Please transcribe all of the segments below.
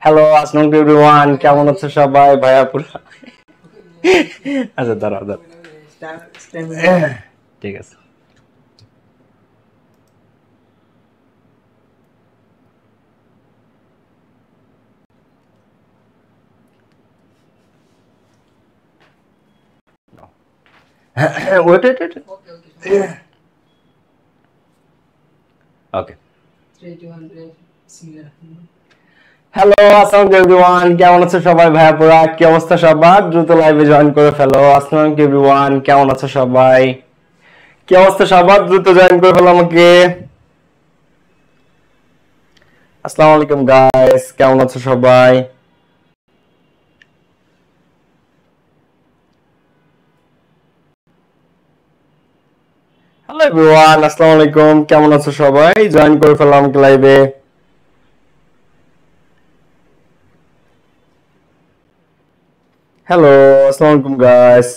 Hello, আসসালামু আলাইকুম everyone, কেমন আছো সবাই? ভাইয়া পুরো আচ্ছা, দাঁড়াও দাঁড়াও, ঠিক আছে। ওয়েট ওয়েট ওয়েট, ওকে। হ্যালো, আসসালামু আলাইকুম এভরিওয়ান, কেমন আছো সবাই? ভাইয়া পুরা কি অবস্থা সবার? দ্রুত লাইভে জয়েন করে ফেলো। আসসালামু আলাইকুম এভরিওয়ান, কেমন আছো সবাই? কি অবস্থা সবার? দ্রুত জয়েন করে ফেলো আমাকে। আসসালামু আলাইকুম গাইস, কেমন আছো সবাই? হ্যালো এভরিওয়ান, আসসালামু আলাইকুম, কেমন আছো সবাই? জয়েন করে ফেলো আমাকে লাইভে। হ্যালো, আসসালামু আলাইকুম গাইস।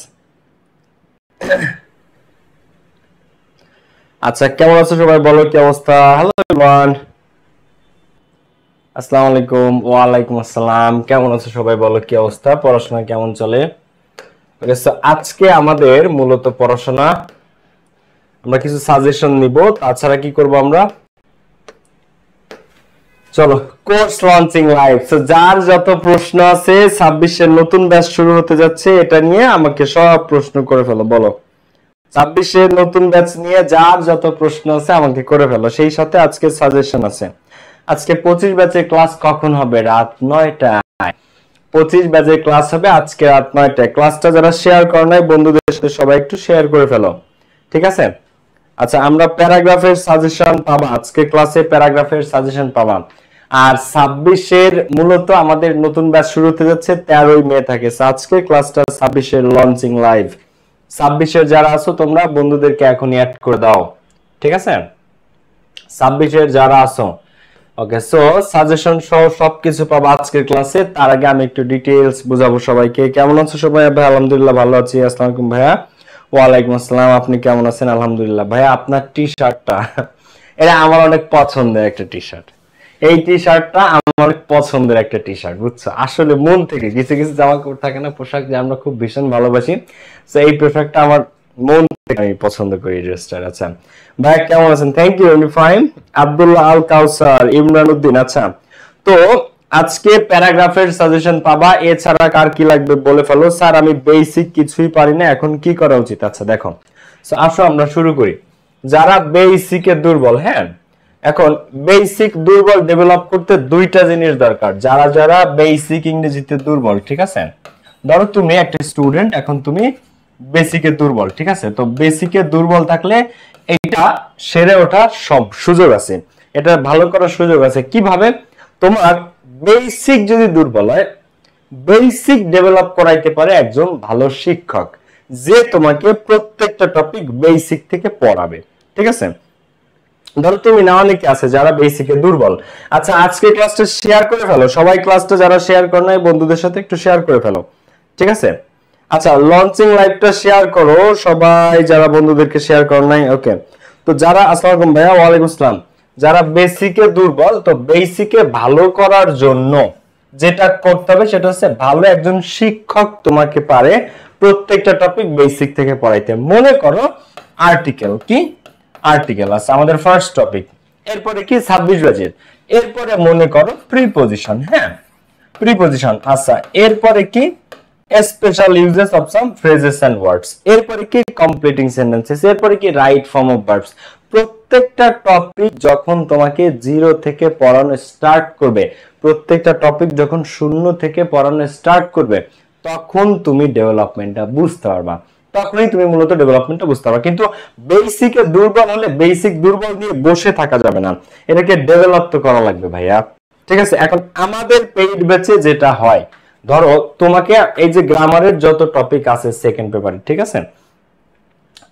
আচ্ছা, কেমন আছো সবাই? বলো কি অবস্থা? হ্যালো এভরিওয়ান, আসসালামু আলাইকুম। ওয়ালাইকুম আসসালাম, কেমন আছো সবাই? বলো কি অবস্থা? পড়াশোনা কেমন চলে? ওকে, সো আজকে আমাদের মূলত পড়াশোনা, আমরা কিছু সাজেশন নিব। তাছাড়া কি করব আমরা? চলো, কোর্স লঞ্চিং লাইভ। সো যার যত প্রশ্ন আছে, 26 এর নতুন ব্যাচ শুরু হতে যাচ্ছে, এটা নিয়ে আমাকে সব প্রশ্ন করে ফেলো। বলো, 26 এর নতুন ব্যাচ নিয়ে যার যত প্রশ্ন আছে আমাকে করে ফেলো। সেই সাথে আজকে সাজেশন আছে। আজকে 25 ব্যাচের ক্লাস কখন হবে? রাত 9টায়। 25 ব্যাচের ক্লাস হবে আজকে রাত 9টায়। ক্লাসটা যারা শেয়ার করে নাই, বন্ধুদের সাথে সবাই একটু শেয়ার করে ফেলো, ঠিক আছে? আচ্ছা, আমরা প্যারাগ্রাফের সাজেশন পাবা, আজকে ক্লাসে প্যারাগ্রাফের সাজেশন পাবা। আর 26 এর মূলত আমাদের নতুন ব্যাচ শুরু হতে যাচ্ছে 13ই মে থেকে। আজকে ক্লাসটা 26 এর লঞ্চিং লাইভ। 26 এর যারা আছো তোমরা বন্ধুদেরকে এখনই অ্যাড করে দাও, ঠিক আছে? 26 এর যারা আছো, ওকে। সো সাজেশন সহ সবকিছু পাবো আজকের ক্লাসে। তার আগে আমি একটু ডিটেইলস বুঝাবো সবাইকে। কেমন আছো সবাই? ভাই আলহামদুলিল্লাহ ভালো আছি। আসসালামু আলাইকুম ভাইয়া। ওয়ালাইকুম আসসালাম, আপনি কেমন আছেন? আলহামদুলিল্লাহ। ভাইয়া আপনার টি শার্টটা এটা আমার অনেক পছন্দের একটা টি শার্ট। এই টি শার্টটা আমার অনেক পছন্দের একটা টি শার্ট, বুঝছো? আসলে মন থেকে কিছু কিছু জামা কাপড় থাকে না, পোশাক, যে আমরা খুব ভীষণ ভালোবাসি। তো এই পোশাকটা আমার মন থেকে আমি পছন্দ করি, এই ড্রেসটা। আচ্ছা ভাই, কেমন আছেন? Thank you, fine. Abdullah Al Kausar, Imran Uddin. আচ্ছা, তো আজকে প্যারাগ্রাফের সাজেশন পাবা। এছাড়া কার কি লাগবে বলে ফেলো। স্যার আমি বেসিক কিছুই পারি না, এখন কি করা উচিত? আচ্ছা দেখো, আসো আমরা শুরু করি। যারা বেসিকে দুর্বল, হ্যাঁ, এখন বেসিক দুর্বল ডেভেলপ করতে দুইটা জিনিস দরকার। যারা যারা বেসিক ইংরেজিতে দুর্বল, ঠিক আছে? ধরো তুমি একটা স্টুডেন্ট, এখন তুমি বেসিকে দুর্বল, ঠিক আছে? তো বেসিকে দুর্বল থাকলে এটা সেরে ওঠার সব সুযোগ আছে, এটা ভালো করার সুযোগ আছে। কিভাবে? তোমার বেসিক যদি দুর্বল হয়, বেসিক ডেভেলপ করাইতে পারে একজন ভালো শিক্ষক, যে তোমাকে প্রত্যেকটা টপিক বেসিক থেকে পড়াবে, ঠিক আছে? ধরো তুমি না, অনেকে আছে যারা বেসিকে দুর্বল। আচ্ছা, আজকে ক্লাসটা শেয়ার করে ফেলো সবাই। ক্লাসটা যারা শেয়ার করে নাই বন্ধুদের সাথে একটু শেয়ার করে ফেলো, ঠিক আছে? আচ্ছা, লঞ্চিং লাইভটা শেয়ার করো সবাই, যারা বন্ধুদেরকে শেয়ার করো নাই। ওকে, তো যারা, আসসালামু আলাইকুম ভাইয়া। ওয়ালাইকুম আসসালাম। যারা বেসিকে দুর্বল, তো বেসিকে ভালো করার জন্য যেটা করতে হবে সেটা হচ্ছে ভালো একজন শিক্ষক তোমাকে পারে প্রত্যেকটা টপিক বেসিক থেকে পড়াইতে। মনে করো আর্টিকেল, কি আর্টিকেল আছে আমাদের ফার্স্ট টপিক। এরপরে কি 26 ব্যাচের, এরপরে মনে করো প্রিপজিশন, হ্যাঁ, প্রিপজিশন। আচ্ছা, এরপরে কি special uses of some phrases and words, এরপরে কি কমপ্লিটিং সেন্টেন্সেস, এরপরে কি রাইট ফর্ম অফ ভার্বস। প্রত্যেকটা টপিক যখন তোমাকে জিরো থেকে পড়ানো স্টার্ট করবে, প্রত্যেকটা টপিক যখন শূন্য থেকে পড়ানো স্টার্ট করবে, তখন তুমি ডেভেলপমেন্টটা বুঝতে পারবা, তখনই তুমি মূলত ডেভেলপমেন্টটা বুঝতে পারবা। কিন্তু বেসিকে দুর্বল হলে বেসিক দুর্বল নিয়ে বসে থাকা যাবে না, এটাকে ডেভেলপ তো করা লাগবে ভাইয়া, ঠিক আছে? এখন আমাদের পেইড ব্যাচে যেটা হয়, ধরো তোমাকে এই যে গ্রামারের যত টপিক আছে সেকেন্ড পেপারে, ঠিক আছে?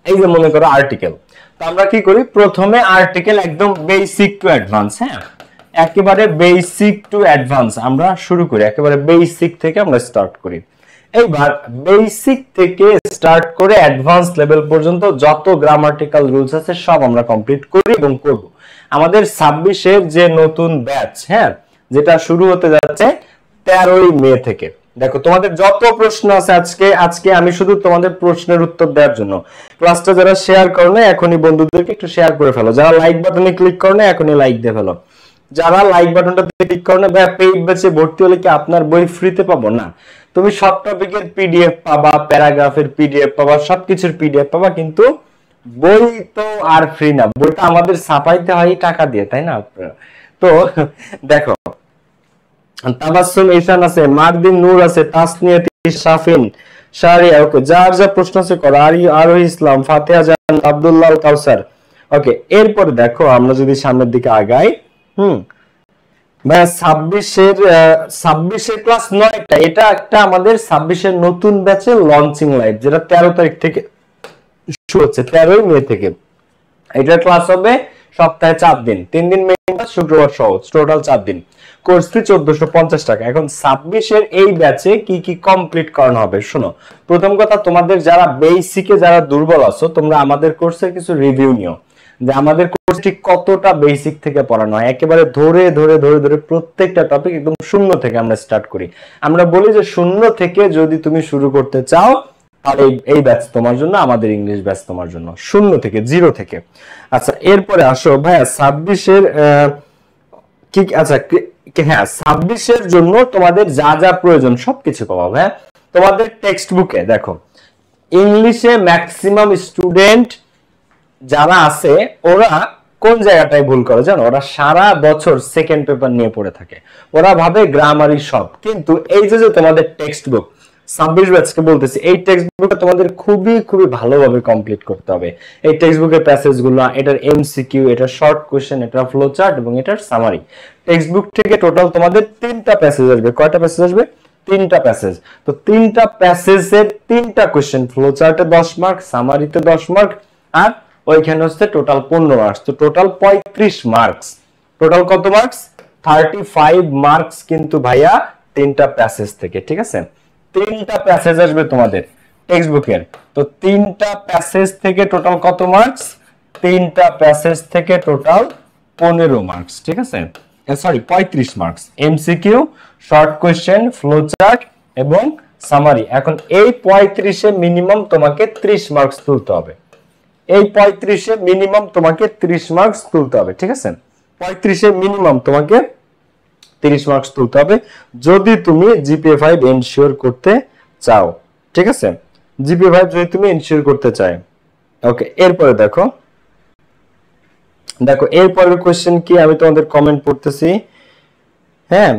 এই যে মনে করো আর্টিকেল, তো আমরা কি করি? প্রথমে আর্টিকেল একদম বেসিক টু অ্যাডভান্স, হ্যাঁ, একেবারে বেসিক টু অ্যাডভান্স আমরা শুরু করি, একেবারে বেসিক থেকে আমরা স্টার্ট করি। এইবার বেসিক থেকে স্টার্ট করে অ্যাডভান্স লেভেল পর্যন্ত যত গ্রামাটিক্যাল রুলস আছে সব আমরা কমপ্লিট করি এবং করব। আমাদের 26 এর যে নতুন ব্যাচ, হ্যাঁ, যেটা শুরু হতে যাচ্ছে 13ই মে থেকে। দেখো তোমাদের যত প্রশ্ন আছে আজকে আমি শুধু তোমাদের প্রশ্নের উত্তর দেওয়ার জন্য ক্লাসটা যারা শেয়ার করো না এখনই বন্ধুদেরকে একটু শেয়ার করে ফেলো, যারা লাইক বাটনে ক্লিক করো না এখনই লাইক দিয়ে ফেলো, যারা লাইক বাটনটাতে ক্লিক করো না ভাই পেইড ব্যাচে ভর্তি হলে কি আপনার বই ফ্রিতে পাবো না? তুমি সব টপিকের পিডিএফ পাবা, প্যারাগ্রাফের পিডিএফ পাবা, সবকিছুর পিডিএফ পাবা, কিন্তু বই তো আর ফ্রি না, বইটা আমাদের ছাপাইতে হয় টাকা দিয়ে, তাই না? তো দেখো তাবাসসুম ঈশান আছে, মারদিন নূর আছে, তাসনিয়াত শাফিন শারিয়া, ওকে যার যা প্রশ্ন আছে করো, আরোহী ইসলাম, ফাতিহা জান, আব্দুল্লাহ কাউসার। ওকে এরপর দেখো আমরা যদি সামনের দিকে আগাই, ভাই 26 এর ক্লাস 9টা, এটা একটা আমাদের 26 এর নতুন ব্যাচের লঞ্চিং লাইভ, যেটা 13 তারিখ থেকে শুরু হচ্ছে, 13ই মে থেকে। এটা ক্লাস হবে সপ্তাহে 4 দিন, 3 দিন মেইন ক্লাস, শুক্রবার সহ, টোটাল 4 দিন। কোর্স ফি 1450 টাকা। এখন 26 এর এই ব্যাচে কি কি কমপ্লিট করানো হবে শোনো। প্রথম কথা, তোমাদের যারা বেসিকে যারা দুর্বল আছো, তোমরা আমাদের কোর্সের কিছু রিভিউ নিও, যে আমাদের কোর্সটি কতটা বেসিক থেকে পড়ানো হয়, একেবারে ধরে ধরে ধরে ধরে প্রত্যেকটা টপিক একদম শূন্য থেকে আমরা স্টার্ট করি। আমরা বলি যে শূন্য থেকে যদি তুমি শুরু করতে চাও তাহলে এই ব্যাচ তোমার জন্য, আমাদের ইংলিশ ব্যাচ তোমার জন্য, শূন্য থেকে, জিরো থেকে। আচ্ছা এরপরে আসো ভাইয়া 26 এর কি, আচ্ছা হ্যাঁ 26 এর জন্য তোমাদের যা যা প্রয়োজন সবকিছু পাবো। হ্যাঁ তোমাদের টেক্সট বুকে দেখো, ইংলিশে ম্যাক্সিমাম স্টুডেন্ট যারা আছে ওরা কোন জায়গাটায় ভুল করে জানো? ওরা সারা বছর সেকেন্ড পেপার নিয়ে পড়ে থাকে, ওরা ভাবে গ্রামারই সব। কিন্তু এই যে তোমাদের টেক্সট বুক 26 ব্যাচকে বলতেছি, এই টেক্সট বুকটা তোমাদের খুবই খুবই ভালোভাবে কমপ্লিট করতে হবে। এই টেক্সট বুকের প্যাসেজগুলো, এটার এমসিকিউ, এটার শর্ট কোশ্চেন, এটার ফ্লো চার্ট এবং এটার সামারি। টেক্সট বুক থেকে টোটাল তোমাদের 3টা প্যাসেজ আসবে। কয়টা প্যাসেজ আসবে? 3টা প্যাসেজ। তো 3টা প্যাসেজের 3টা কোশ্চেন, ফ্লো চার্টে 10 মার্ক, সামারিতে 10 মার্ক, আর ওইখানে হচ্ছে টোটাল 15 মার্কস। তো টোটাল 35 মার্কস। টোটাল কত মার্কস? 35 মার্কস কিন্তু ভাইয়া 3টা প্যাসেজ থেকে, ঠিক আছে? 3টা প্যাসেজ আসবে তোমাদের টেক্সট বুকের। তো 3টা প্যাসেজ থেকে টোটাল কত মার্কস? 3টা প্যাসেজ থেকে টোটাল 15 মার্কস, ঠিক আছে? Sorry 35 marks. MCQ, short question, flow chart এবং সামারি। এখন এই 35 এ মিনিমাম তোমাকে 30 মার্কস তুলতে হবে। এই 35 এ মিনিমাম তোমাকে 30 মার্কস তুলতে হবে, ঠিক আছে? 35 এ মিনিমাম তোমাকে 30 মার্কস তুলতে হবে যদি তুমি জিপিএ 5 এনশিওর করতে চাও, ঠিক আছে? জিপিএ 5 যদি তুমি এনশিওর করতে চাও। ওকে এরপরে দেখো এরপরের কোশ্চেন কি, আমি তোমাদের কমেন্ট পড়তেছি। হ্যাঁ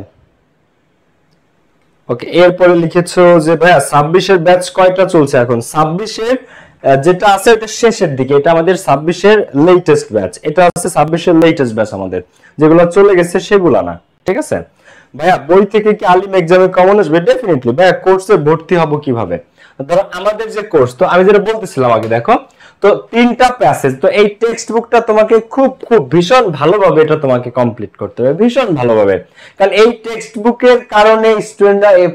ওকে এরপরে লিখেছো যে ভাইয়া 26 এর ব্যাচ কয়টা চলছে এখন? 26 এর যেটা আছে এটা শেষের দিকে, এটা আমাদের 26 এর লেটেস্ট ব্যাচ। এটা আছে 26 এর লেটেস্ট ব্যাচ আমাদের, যেগুলো চলে গেছে সেগুলা না, ঠিক আছে? ভাইয়া বই থেকে কি আলিম এক্সামে কমন আসবে? ডেফিনেটলি। ভাইয়া কোর্সে ভর্তি হব কিভাবে? ধরো আমাদের যে কোর্স, তো আমি যেটা বলতেছিলাম আগে, দেখো তো 3টা প্যাসেজ, তো এই টেক্সট বুকটা তোমাকে খুব খুব ভীষণ ভালোভাবে এটা তোমাকে কমপ্লিট করতে হবে, ভীষণ ভালোভাবে। কারণ এই টেক্সট বুকের কারণে স্টুডেন্টরা A+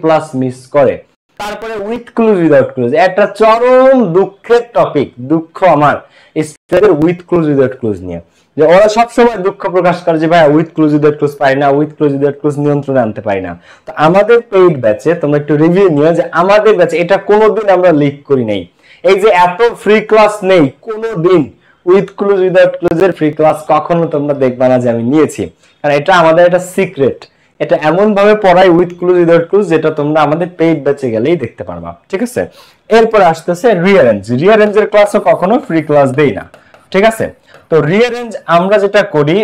মিস করে। তারপরে উইথ ক্লুজ উইদাউট ক্লুজ, একটা চরম দুঃখের টপিক, দুঃখ আমার স্টুডেন্টের উইথ ক্লুজ উইদাউট ক্লুজ নিয়ে, যে ওরা সবসময় দুঃখ প্রকাশ করে যে ভাই উইথ ক্লুজ উইদাউট ক্লুজ পাই না, উইথ ক্লুজ উইদাউট ক্লুজ নিয়ন্ত্রণে আনতে পারি না। তো আমাদের পেইড ব্যাচে তোমরা একটু রিভিউ নিও যে আমাদের ব্যাচে এটা কোনোদিন আমরা লিক করি নাই। এই যে এত ফ্রি ক্লাস নেই কোনোদিন, উইথ ক্লুজ উইদাউট ক্লুজের ফ্রি ক্লাস কখনো তোমরা দেখবা না যে আমি নিয়েছি, কারণ এটা আমাদের একটা সিক্রেট। এটা এমন ভাবে পড়াই উইথ ক্লুজ উইদাউট ক্লুজ, যেটা তোমরা আমাদের পেইড ব্যাচে গেলেই দেখতে পারবা, ঠিক আছে? এরপর আসতেছে রিঅ্যারেঞ্জ। রিঅ্যারেঞ্জের ক্লাসও কখনো ফ্রি ক্লাস দেই না, ঠিক আছে? তো রিঅ্যারেঞ্জ আমরা যেটা করি,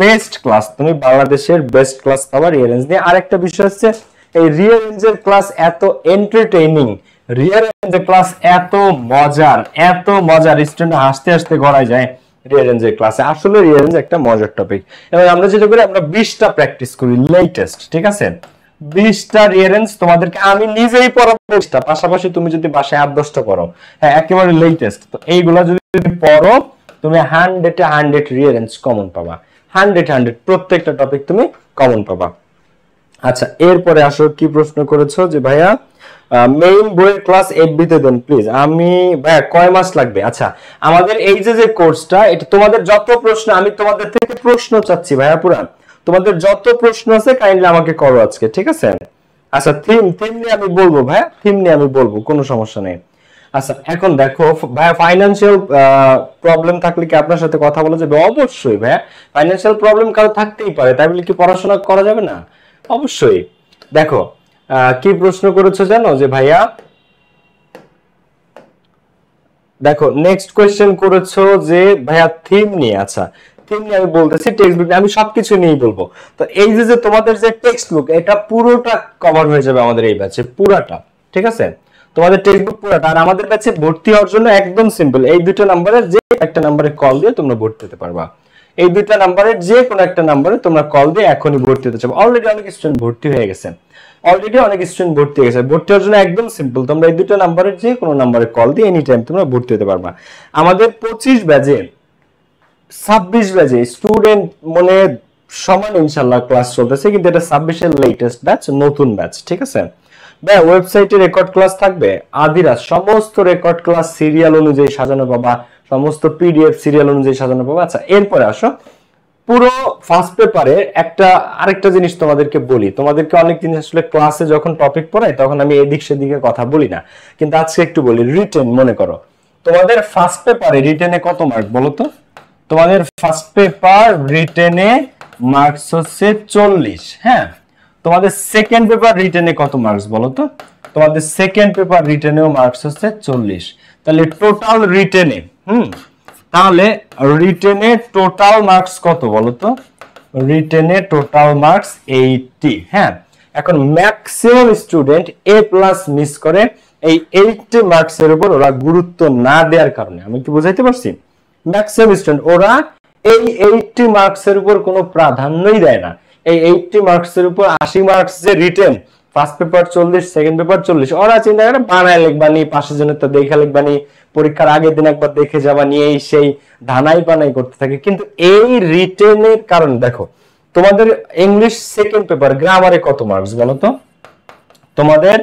বেস্ট ক্লাস, তুমি বাংলাদেশের বেস্ট ক্লাস পাবা রিঅ্যারেঞ্জ নিয়ে। আরেকটা বিষয় হচ্ছে এই রিঅ্যারেঞ্জের ক্লাস এত এন্টারটেইনিং, রিঅ্যারেঞ্জের ক্লাস এত মজার, স্টুডেন্ট হাসতে হাসতে গড়ায় যায় রিঅ্যারেঞ্জের ক্লাসে। আসলে রিঅ্যারেঞ্জ একটা মজার টপিক। এবং আমরা যেটা করি, আমরা 20টা প্র্যাকটিস করি লেটেস্ট, ঠিক আছে? 20টা রিঅ্যারেঞ্জ তোমাদেরকে আমি নিজেই পড়াবো 20টা, পাশাপাশি তুমি যদি বাসায় 8-10টা পড়ো, হ্যাঁ একেবারে লেটেস্ট। তো এইগুলা যদি পড়ো তুমি 100-এ 100 রিঅ্যারেঞ্জ কমন পাবা, 100 প্রত্যেকটা টপিক তুমি কমন পাবা। আচ্ছা এরপরে আসো, কি প্রশ্ন করেছো যে ভাইয়া মেইন বইয়ের ক্লাস এফবি তে দেন প্লিজ। আমি ভাইয়া কয় মাস লাগবে? আচ্ছা আমাদের এই যে কোর্সটা, এটা তোমাদের যত প্রশ্ন, আমি তোমাদের থেকে প্রশ্ন চাচ্ছি ভাইয়া পুরা। তোমাদের যত প্রশ্ন আছে কাইন্ডলি আমাকে করো আজকে, ঠিক আছে? আচ্ছা, থিম নিয়ে আমি বলবো ভাই, থিম নিয়ে আমি বলবো, কোনো সমস্যা নেই। আচ্ছা, এখন দেখো ভাই, ফাইনান্সিয়াল প্রবলেম থাকলে কি আপনার সাথে কথা বলা যাবে? অবশ্যই ভাই, ফাইনান্সিয়াল প্রবলেম কারো থাকতেই পারে, তাই বলে কি পড়াশোনা করা যাবে না? অবশ্যই। দেখো কি প্রশ্ন করেছো জানো যে ভাইয়া, দেখো নেক্সট কোয়েশ্চেন করেছো যে ভাইয়া থিম নিয়ে। আচ্ছা, থিম নিয়ে আমি বলতেছি, টেক্সট বুক আমি সবকিছু নিয়েই বলবো। তো এই যে তোমাদের যে টেক্সট বুক, এটা পুরোটা কভার হয়ে যাবে আমাদের এই ব্যাচে, পুরাটা, ঠিক আছে? তোমাদের টেক্সট বুক পুরাটা। আর আমাদের ব্যাচে ভর্তি হওয়ার জন্য একদম সিম্পল, এই দুটো নাম্বারে যে একটা নাম্বারে কল দিয়ে তোমরা ভর্তি হতে পারবা। এই দুইটা নাম্বারের যে কোনো একটা নাম্বারে তোমরা কল দিয়ে এখনই ভর্তি হতে চাও। অলরেডি অনেক স্টুডেন্ট ভর্তি হয়ে গেছে, ভর্তি হয়ে গেছে। ভর্তি হওয়ার জন্য একদম সিম্পল, তোমরা এই দুটো নাম্বারের যে কোনো নাম্বারে কল দিয়ে এনি টাইম তোমরা ভর্তি হতে পারবা। আমাদের 25 ব্যাচে 26 ব্যাচে স্টুডেন্ট মানে সমান ইনশাআল্লাহ ক্লাস চলতেছে, কিন্তু এটা 26 এর লেটেস্ট ব্যাচ, নতুন ব্যাচ, ঠিক আছে ভাই? ওয়েবসাইটে রেকর্ড ক্লাস থাকবে, আদিরা সমস্ত রেকর্ড ক্লাস সিরিয়াল অনুযায়ী সাজানো পাবা, সমস্ত পিডিএফ সিরিয়াল অনুযায়ী সাজানো পাবা। আচ্ছা, এরপরে আসো পুরো ফার্স্ট পেপারে আরেকটা জিনিস তোমাদেরকে বলি। তোমাদেরকে অনেক জিনিস আসলে ক্লাসে যখন টপিক পড়াই তখন আমি এদিক সেদিকে কথা বলি না, কিন্তু আজকে একটু বলি। রিটেন মনে করো তোমাদের ফার্স্ট পেপারে রিটেনে কত মার্ক বলো তো? তোমাদের ফার্স্ট পেপার রিটেনে মার্কস হচ্ছে 40। হ্যাঁ, তোমাদের সেকেন্ড পেপার রিটেনে কত মার্কস বলো তো? তোমাদের সেকেন্ড পেপার রিটেনেও মার্কস হচ্ছে 40। তাহলে টোটাল রিটেনে তাহলে রিটেনে টোটাল মার্কস কত বলো তো? রিটেনে টোটাল মার্কস 80। হ্যাঁ, এখন ম্যাক্সিমাম স্টুডেন্ট এ প্লাস মিস করে এই 80 মার্কসের উপর ওরা গুরুত্ব না দেওয়ার কারণে। আমি কি বুঝাইতে পারছি? ম্যাক্সিমাম স্টুডেন্ট ওরা এই 80 মার্কসের উপর কোনো প্রাধান্যই দেয় না। এই 80 মার্কসের উপর 80 মার্কস যে written, first paper 40, second paper 40, ওরা চিন্তা করে বানায় লিখবানি, পাশের জন্য তো দেখা লিখবানি, পরীক্ষার আগের দিন একবার দেখে যাবা, নিয়ে সেই ধানাই বানাই করতে থাকে। কিন্তু এই রিটেনের কারণে দেখো তোমাদের ইংলিশ সেকেন্ড পেপার গ্রামারে কত মার্কস বলো তো? তোমাদের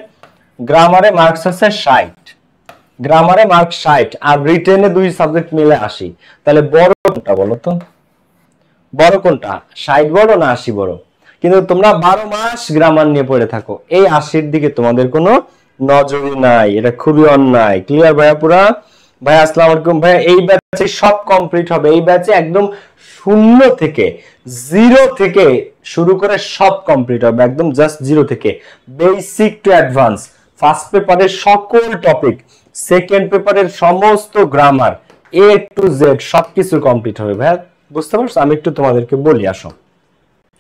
গ্রামারে মার্কস আছে 60, গ্রামারে মার্ক 60, আর রিটেনে দুই সাবজেক্ট মিলে 80। তাহলে বড় কোনটা বলো তো? বড় কোনটা? 60 বড় না 80 বড়? কিন্তু তোমরা 12 মাস গ্রামার নিয়ে পড়ে থাকো, এই 80-র দিকে তোমাদের কোনো নজরই নাই। এটা খুবই অন্যায়। ক্লিয়ার ভাইয়া? পুরা ভাই আসসালামু আলাইকুম ভাইয়া, এই ব্যাচে সব কমপ্লিট হবে। এই ব্যাচে একদম শূন্য থেকে, জিরো থেকে শুরু করে সব কমপ্লিট হবে, একদম জাস্ট জিরো থেকে, বেসিক টু অ্যাডভান্স। ফার্স্ট পেপারের সকল টপিক, সেকেন্ড পেপারের সমস্ত গ্রামার, এ টু জেড সবকিছু কমপ্লিট হবে ভাইয়া। বুঝতে পারছো? আমি একটু তোমাদেরকে বলি, আসো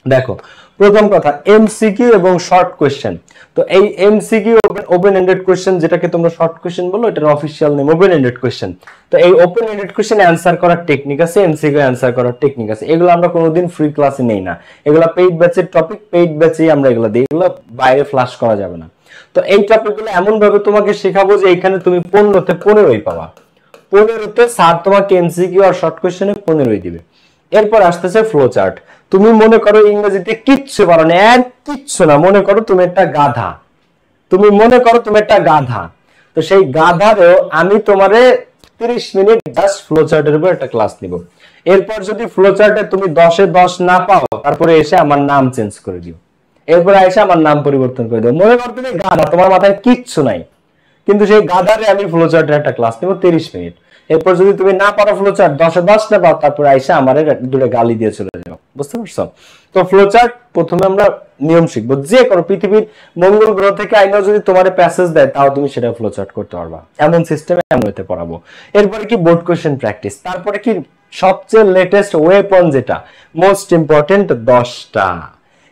দেখো। প্রথম কথা, এমসিকিউ এবং শর্ট কোশ্চেন। তো এই এমসিকিউ ওপেন এন্ডেড কোশ্চেন, যেটাকে তোমরা শর্ট কোশ্চেন বলো, এটার official name open ended question. তো এই ওপেন এন্ডেড কোশ্চেন অ্যানসার করার টেকনিক আছে, এমসিকিউ অ্যানসার করার টেকনিক আছে। এগুলো আমরা কোনোদিন ফ্রি ক্লাসে নেই না, এগুলো পেইড ব্যাচের টপিক, পেইড ব্যাচেই আমরা এগুলো দিই, এগুলো বাইরে ফ্লাশ করা যাবে না। তো এই টপিকগুলো এমন ভাবে তোমাকে শেখাবো যে এখানে তুমি 15তে 15ই পাবা। 15তে স্যার তোমাকে এমসিকিউ আর শর্ট কোশ্চেনে 15ই দিবে। এরপর আসতেছে ফ্লো চার্ট। তুমি মনে করো ইংরেজিতে কিচ্ছু পারো না, এক কিচ্ছু না, মনে করো তুমি একটা গাধা, তুমি মনে করো তুমি একটা গাধা, তো সেই গাধারেও আমি তোমারে 30 মিনিট জাস্ট ফ্লো চার্টের উপর একটা ক্লাস নিব। এরপর যদি ফ্লো চার্টে তুমি 10-এ 10 না পাও, তারপরে এসে আমার নাম চেঞ্জ করে দিও, এরপরে এসে আমার নাম পরিবর্তন করে দিও। মনে করো তুমি গাধা, তোমার মাথায় কিচ্ছু নাই, কিন্তু সেই গাধারে আমি ফ্লো চার্টের একটা ক্লাস নিব 30 মিনিট। এরপর যদি তুমি না পারো ফ্লো চার্ট, 10-এ 10 না পাও, তারপরে আইসা আমারে দুটো গালি দিয়ে চলে যাও। বুঝতে পারছো? তো ফ্লো চার্ট প্রথমে আমরা নিয়ম শিখবো। যে কোনো পৃথিবীর মঙ্গল গ্রহ থেকে আইনাও যদি তোমার প্যাসেজ দেয়, তাও তুমি সেটা ফ্লো চার্ট করতে পারবা, এমন সিস্টেমে এমন হতে পড়াবো। এরপরে কি বোর্ড কোশ্চেন প্র্যাকটিস, তারপরে কি সবচেয়ে লেটেস্ট ওয়েপন, যেটা মোস্ট ইম্পর্টেন্ট 10টা।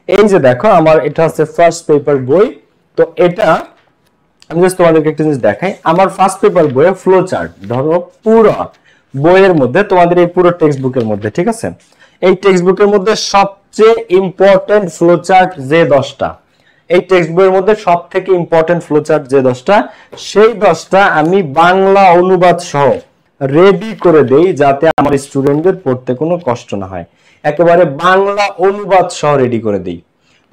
এই যে দেখো আমার এটা হচ্ছে ফার্স্ট পেপার বই। তো এটা আমি জাস্ট তোমাদেরকে একটা জিনিস দেখাই। আমার ফার্স্ট পেপার বইয়ে ফ্লো চার্ট ধরো পুরো বইয়ের মধ্যে, তোমাদের এই পুরো টেক্সট বুকের মধ্যে, ঠিক আছে, এই টেক্সট বুকের মধ্যে সবচেয়ে ইম্পর্টেন্ট ফ্লো চার্ট যে 10টা, এই টেক্সট বইয়ের মধ্যে সবথেকে ইম্পর্টেন্ট ফ্লো চার্ট যে 10টা, সেই 10টা আমি বাংলা অনুবাদ সহ রেডি করে দেই, যাতে আমার স্টুডেন্টদের পড়তে কোনো কষ্ট না হয়। একেবারে বাংলা অনুবাদ সহ রেডি করে দেই।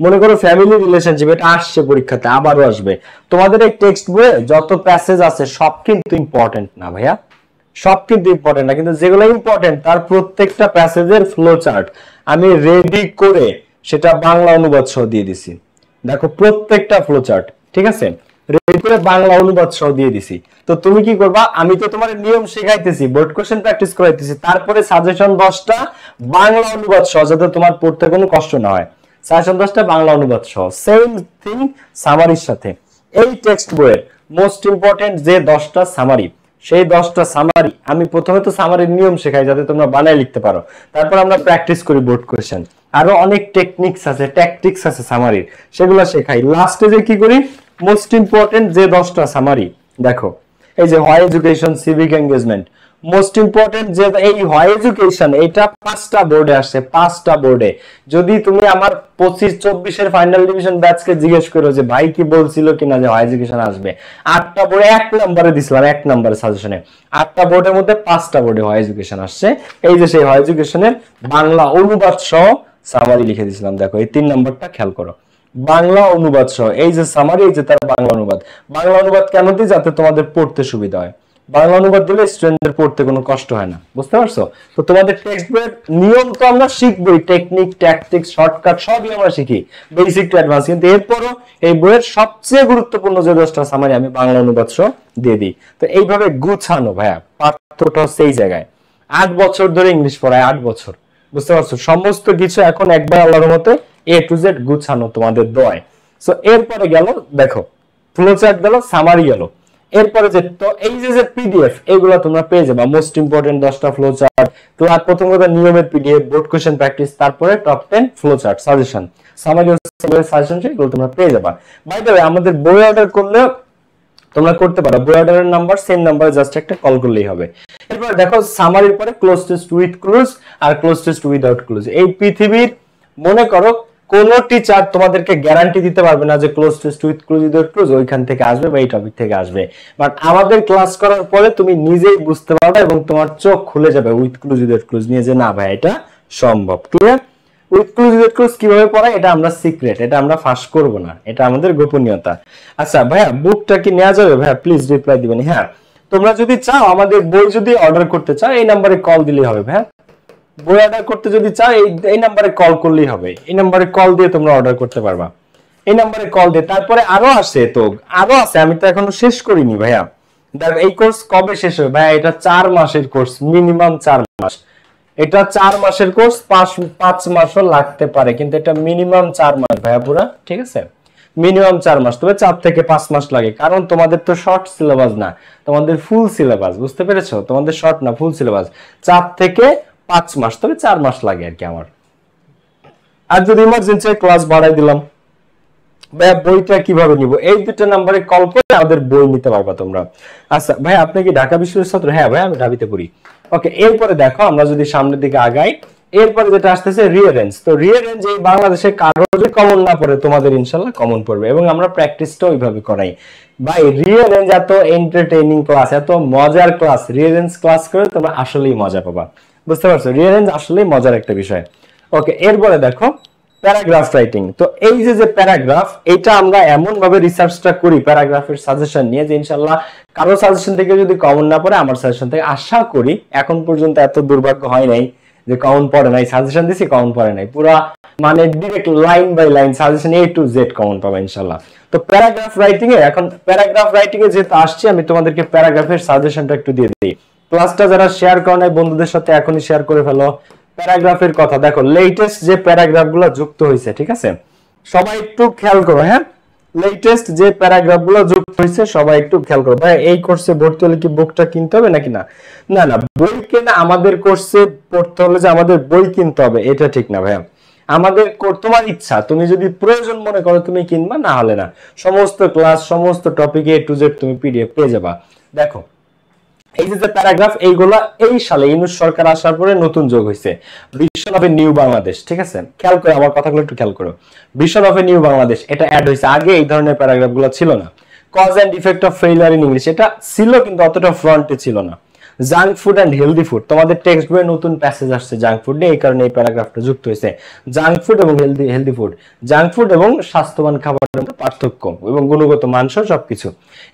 মনে করো ফ্যামিলি রিলেশনশিপ, এটা আসছে পরীক্ষাতে, আবারও আসবে। তোমাদের এই টেক্সট বইয়ে যত প্যাসেজ আছে সব কিন্তু ইম্পর্টেন্ট না ভাইয়া, সব কিন্তু ইম্পর্টেন্ট না, কিন্তু যেগুলো ইম্পর্টেন্ট তার প্রত্যেকটা প্যাসেজের ফ্লো চার্ট আমি রেডি করে সেটা বাংলা অনুবাদ সহ দিয়ে দিছি। দেখো প্রত্যেকটা ফ্লো চার্ট, ঠিক আছে, রেডি করে বাংলা অনুবাদ সহ দিয়ে দিছি। তো তুমি কি করবা, আমি তো তোমার নিয়ম শেখাইতেছি, বোর্ড কোশ্চেন প্র্যাকটিস করাইতেছি, তারপরে সাজেশন 10টা বাংলা অনুবাদ সহ, যাতে তোমার পড়তে কোনো কষ্ট না হয়। সাজেশন 10টা বাংলা অনুবাদ সহ, সেম থিং সামারির সাথে। এই টেক্সট বইয়ের মোস্ট ইম্পর্টেন্ট যে 10টা সামারি, সেই 10টা সামারি আমি প্রথমে তো সামারির নিয়ম শেখাই যাতে তোমরা বানায় লিখতে পারো, তারপর আমরা প্র্যাকটিস করি বোর্ড কোশ্চেন। আরো অনেক টেকনিক্স আছে, ট্যাকটিক্স আছে সামারির, সেগুলো শেখাই। লাস্টে যে কি করি, মোস্ট ইম্পর্টেন্ট যে 10টা সামারি, দেখো এই যে হয় education, civic engagement, most important যে এই হয় এডুকেশন, এটা 5টা বোর্ডে আসে, 5টা বোর্ডে। যদি তুমি আমার 25-24 এর ফাইনাল ডিভিশন ব্যাচকে জিজ্ঞেস করো যে ভাই কি বলছিল কিনা যে হয় এডুকেশন আসবে, 8টা বোর্ডে 1 নম্বরে দিছিলাম, 1 নম্বরে সাজেশনে, 8টা বোর্ডের মধ্যে 5টা বোর্ডে হয় এডুকেশন আসছে। এই যে সেই হয় এডুকেশনের বাংলা অনুবাদ সহ সামারি লিখে দিয়েছিলাম। দেখো এই 3 নম্বরটা খেয়াল করো, বাংলা অনুবাদ সহ, এই যে সামারি, এই যে তার বাংলা অনুবাদ। বাংলা অনুবাদ কেন দিই, যাতে তোমাদের পড়তে সুবিধা হয়। বাংলা অনুবাদ দিলে স্টুডেন্টদের পড়তে কোনো কষ্ট হয় না, বুঝতে পারছো? তো তোমাদের টেক্সট বইয়ের নিয়ম তো আমরা শিখবই, টেকনিক, ট্যাকটিক্স, শর্টকাট সবই আমরা শিখি, বেসিক টু অ্যাডভান্স। কিন্তু এরপরও এই বইয়ের সবচেয়ে গুরুত্বপূর্ণ যে 10টা সামারি আমি বাংলা অনুবাদ সহ দিয়ে দিই। তো এইভাবে গুছানো ভাইয়া, পার্থক্যটা হচ্ছে এই জায়গায়। 8 বছর ধরে ইংলিশ পড়ায়, 8 বছর, বুঝতে পারছো? সমস্ত কিছু এখন একবার আল্লাহর মতে A to Z গুছানো তোমাদের দয়। সো এরপরে গেল, দেখো ফ্লো চার্ট গেল, সামারি গেল, এরপরে যে তো এই যে পিডিএফ, এগুলো তোমরা পেয়ে যাবে। মোস্ট ইম্পর্টেন্ট 10টা ফ্লো চার্ট, তো আর প্রথম কথা নিয়মের পিডিএফ, বোর্ড কোশ্চেন প্র্যাকটিস, তারপরে top 10 flow chart, suggestion, summary suggestion, এগুলো তোমরা পেয়ে যাবে। বাই দ্য ওয়ে, আমাদের বই অর্ডার করলে তোমরা করতে পারো, বই অর্ডারের নাম্বার সেম নাম্বার, জাস্ট একটা কল করলেই হবে। এরপর দেখো সামারির পরে ক্লোজ টেস্ট উইথ ক্লুজ আর ক্লোজ টেস্ট উইদাউট ক্লুজ। এই পৃথিবীর মনে করো কোন টিচার তোমাদেরকে গ্যারান্টি দিতে পারবে না যে close test with clues without clues ওইখান থেকে আসবে বা এই টপিক থেকে আসবে, বাট আমাদের ক্লাস করার পরে তুমি নিজেই বুঝতে পারবে এবং তোমার চোখ খুলে যাবে উইথ ক্লুজ উইদাউট ক্লুজ নিয়ে, যে না ভাই এটা সম্ভব। Clear? With clues without clues কিভাবে পড়ায় এটা আমরা সিক্রেট, এটা আমরা ফাঁস করব না, এটা আমাদের গোপনীয়তা। আচ্ছা ভাইয়া, বুকটা কি নেওয়া যাবে? ভাইয়া প্লিজ রিপ্লাই দিবেন। হ্যাঁ, তোমরা যদি চাও আমাদের বই যদি অর্ডার করতে চাও, এই নাম্বারে কল দিলেই হবে। ভাইয়া বই অর্ডার করতে যদি চাও এই নাম্বারে কল করলেই হবে, এই নাম্বারে কল দিয়ে তোমরা অর্ডার করতে পারবা, এই নাম্বারে কল দিয়ে। তারপরে আরো আছে, তো আরো আছে, আমি তো এখনো শেষ করিনি ভাইয়া। দেখো এই কোর্স কবে শেষ হবে ভাইয়া? এটা 4 মাসের কোর্স, মিনিমাম 4 মাস। এটা 4 মাসের কোর্স, 5 মাসও লাগতে পারে, কিন্তু এটা মিনিমাম 4 মাস ভাইয়া পুরা, ঠিক আছে? মিনিমাম 4 মাস, তবে 4 থেকে 5 মাস লাগে, কারণ তোমাদের তো শর্ট সিলেবাস না, তোমাদের ফুল সিলেবাস, বুঝতে পেরেছো? তোমাদের শর্ট না, ফুল সিলেবাস, 4 থেকে 5 মাস, তবে 4 মাস লাগে আর কি আমার। আর যদি ইমার্জেন্সি ক্লাস বাড়াই দিলাম, ভাইয়া বইটা কিভাবে নিব? এই দুটো নম্বরে কল করে আমাদের বই নিতে পারবা তোমরা। আচ্ছা ভাই, আপনি কি ঢাকা বিশ্ববিদ্যালয়ের ছাত্র? হ্যাঁ ভাই, আমি ঢাবিতে পড়ি। ওকে, এরপরে দেখো আমরা যদি সামনের দিকে আগাই, এরপরে যেটা আসতেছে রিয়ারেঞ্জ। তো রিয়ারেঞ্জ এই বাংলাদেশে কারো যদি কমন না পড়ে, তোমাদের ইনশাআল্লাহ কমন পড়বে, এবং আমরা প্র্যাকটিসটা ওইভাবে করাই। ভাই রিয়ারেঞ্জ এত এন্টারটেইনিং ক্লাস, এত মজার ক্লাস, রিয়ারেঞ্জ ক্লাস করে তোমরা আসলেই মজা পাবা, বুঝতে পারছো? রিয়ারেঞ্জ আসলেই মজার একটা বিষয়। ওকে, এরপরে দেখো প্যারাগ্রাফ রাইটিং। তো এই যে প্যারাগ্রাফ, এটা আমরা এমন ভাবে রিসার্চটা করি প্যারাগ্রাফের সাজেশন নিয়ে, যে ইনশাআল্লাহ কারো সাজেশন থেকে যদি কমন না পড়ে, আমার সাজেশন থেকে আশা করি, এখন পর্যন্ত এত দুর্ভাগ্য হয় নাই যে কমন পড়ে নাই, সাজেশন দিছি কমন পড়ে নাই, পুরা মানে direct line by line suggestion A to Z common পাবে ইনশাআল্লাহ। তো প্যারাগ্রাফ রাইটিং এ, এখন প্যারাগ্রাফ রাইটিং এ যেহেতু আসছি, আমি তোমাদেরকে প্যারাগ্রাফের সাজেশনটা একটু দিয়ে দিই। ক্লাসটা যারা শেয়ার করো নাই বন্ধুদের সাথে এখনই শেয়ার করে ফেলো। প্যারাগ্রাফের কথা দেখো, লেটেস্ট যে প্যারাগ্রাফগুলো যুক্ত হয়েছে, ঠিক আছে, সবাই একটু খেয়াল করো। হ্যাঁ, লেটেস্ট যে প্যারাগ্রাফগুলো যুক্ত হয়েছে সবাই একটু খেয়াল করো। ভাই এই কোর্সে ভর্তি হলে কি বুকটা কিনতে হবে নাকি না? না না, বই কেনা আমাদের কোর্সে পড়তে হলে যে আমাদের বই কিনতে হবে এটা ঠিক না ভাইয়া। আমাদের তোমার ইচ্ছা, তুমি যদি প্রয়োজন মনে করো তুমি কিনবা, না হলে না। সমস্ত ক্লাস, সমস্ত টপিকে A to Z তুমি পিডিএফ পেয়ে যাবা। দেখো এই যে প্যারাগ্রাফ, এইগুলা এই সালে ইউনূস সরকার আসার পরে নতুন যোগ হয়েছে, vision of a new Bangladesh, ঠিক আছে? খেয়াল করো আমার কথাগুলো একটু খেয়াল করো, vision of a new Bangladesh এটা অ্যাড হয়েছে, আগে এই ধরনের প্যারাগ্রাফগুলো ছিল না। Cause and effect of failure in English, এটা ছিল কিন্তু অতটা ফ্রন্টে ছিল না। Junk food and healthy food, তোমাদের টেক্সট বইয়ে নতুন প্যাসেজ আসছে জাঙ্ক ফুড নিয়ে, এই কারণে এই প্যারাগ্রাফটা যুক্ত হয়েছে। জাঙ্ক ফুড এবং হেলদি ফুড, জাঙ্ক ফুড এবং স্বাস্থ্যবান খাবারের মধ্যে পার্থক্য এবং গুণগত মান সহ সবকিছু।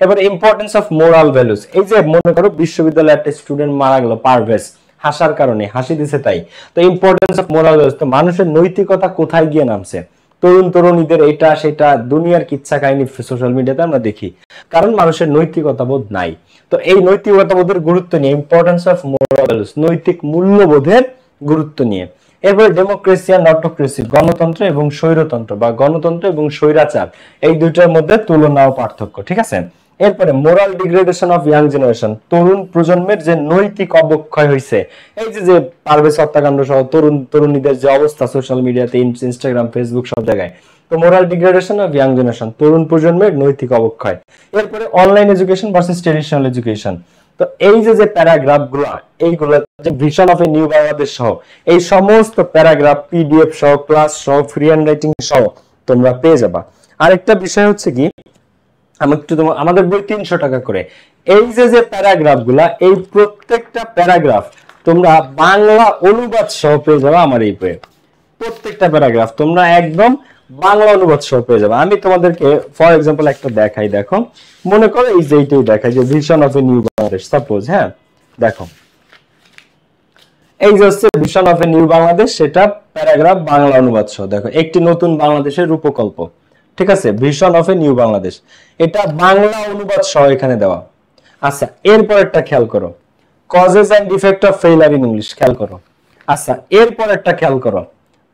এবার ইম্পর্টেন্স অফ মোরাল ভ্যালুস, এই যে মনে করো বিশ্ববিদ্যালয়ে একটা স্টুডেন্ট মারা গেল, পারভেজ, হাসার কারণে, হাসি দিছে তাই। তো ইম্পর্টেন্স অফ মোরাল ভ্যালুস, তো মানুষের নৈতিকতা কোথায় গিয়ে নামছে, তরুণ তরুণীদের এটা সেটা দুনিয়ার কিচ্ছা কাহিনী সোশ্যাল মিডিয়াতে আমরা দেখি, কারণ মানুষের নৈতিকতা বোধ নাই। তো এই নৈতিকতা বোধের গুরুত্ব নিয়ে, ইম্পর্টেন্স অফ মোরাল ভ্যালুস, নৈতিক মূল্যবোধের গুরুত্ব নিয়ে। এরপরে ডেমোক্রেসি আর অটোক্রেসি, গণতন্ত্র এবং স্বৈরতন্ত্র বা গণতন্ত্র এবং স্বৈরাচার, এই দুইটার মধ্যে তুলনা ও পার্থক্য, ঠিক আছে। এরপরে moral degradation of young generation, তরুণ প্রজন্মের যে নৈতিক অবক্ষয় হয়েছে, এই যে পারভেজ হত্যাকাণ্ড সহ তরুণ তরুণীদের যে অবস্থা সোশ্যাল মিডিয়াতে, ইনস্টাগ্রাম, ফেসবুক, সব জায়গায়। তো moral degradation of young generation, তরুণ প্রজন্মের নৈতিক অবক্ষয়। এরপরে online education versus traditional education. তো এই যে প্যারাগ্রাফ গুলা, এইগুলো vision of a new Bangladesh সহ এই সমস্ত প্যারাগ্রাফ পিডিএফ সহ, ক্লাস সহ, ফ্রি হ্যান্ড রাইটিং সহ তোমরা পেয়ে যাবা। আরেকটা বিষয় হচ্ছে কি, আমাদের বই 300 টাকা করে। এই যে প্যারাগ্রাফ গুলা, এই প্রত্যেকটা প্যারাগ্রাফ তোমরা বাংলা অনুবাদ সহ পেয়ে যাবে আমার এই বইয়ে। প্রত্যেকটা প্যারাগ্রাফ তোমরা একদম বাংলা অনুবাদ সহ পেয়ে যাবে। আমি তোমাদেরকে ফর এক্সাম্পল একটা দেখাই, দেখো, মনে করো এই যে এইটাই দেখাই, যে vision of a new Bangladesh, suppose, হ্যাঁ দেখো এই যে হচ্ছে vision of a new Bangladesh, সেটা প্যারাগ্রাফ বাংলা অনুবাদ সহ। দেখো, একটি নতুন বাংলাদেশের রূপকল্প, ঠিক আছে, vision of a new Bangladesh, এটা বাংলা অনুবাদ সহ এখানে দেওয়া। আচ্ছা, এরপরেরটা খেয়াল করো, causes and defect of failure in English, খেয়াল করো। আচ্ছা, এরপরেরটা খেয়াল করো,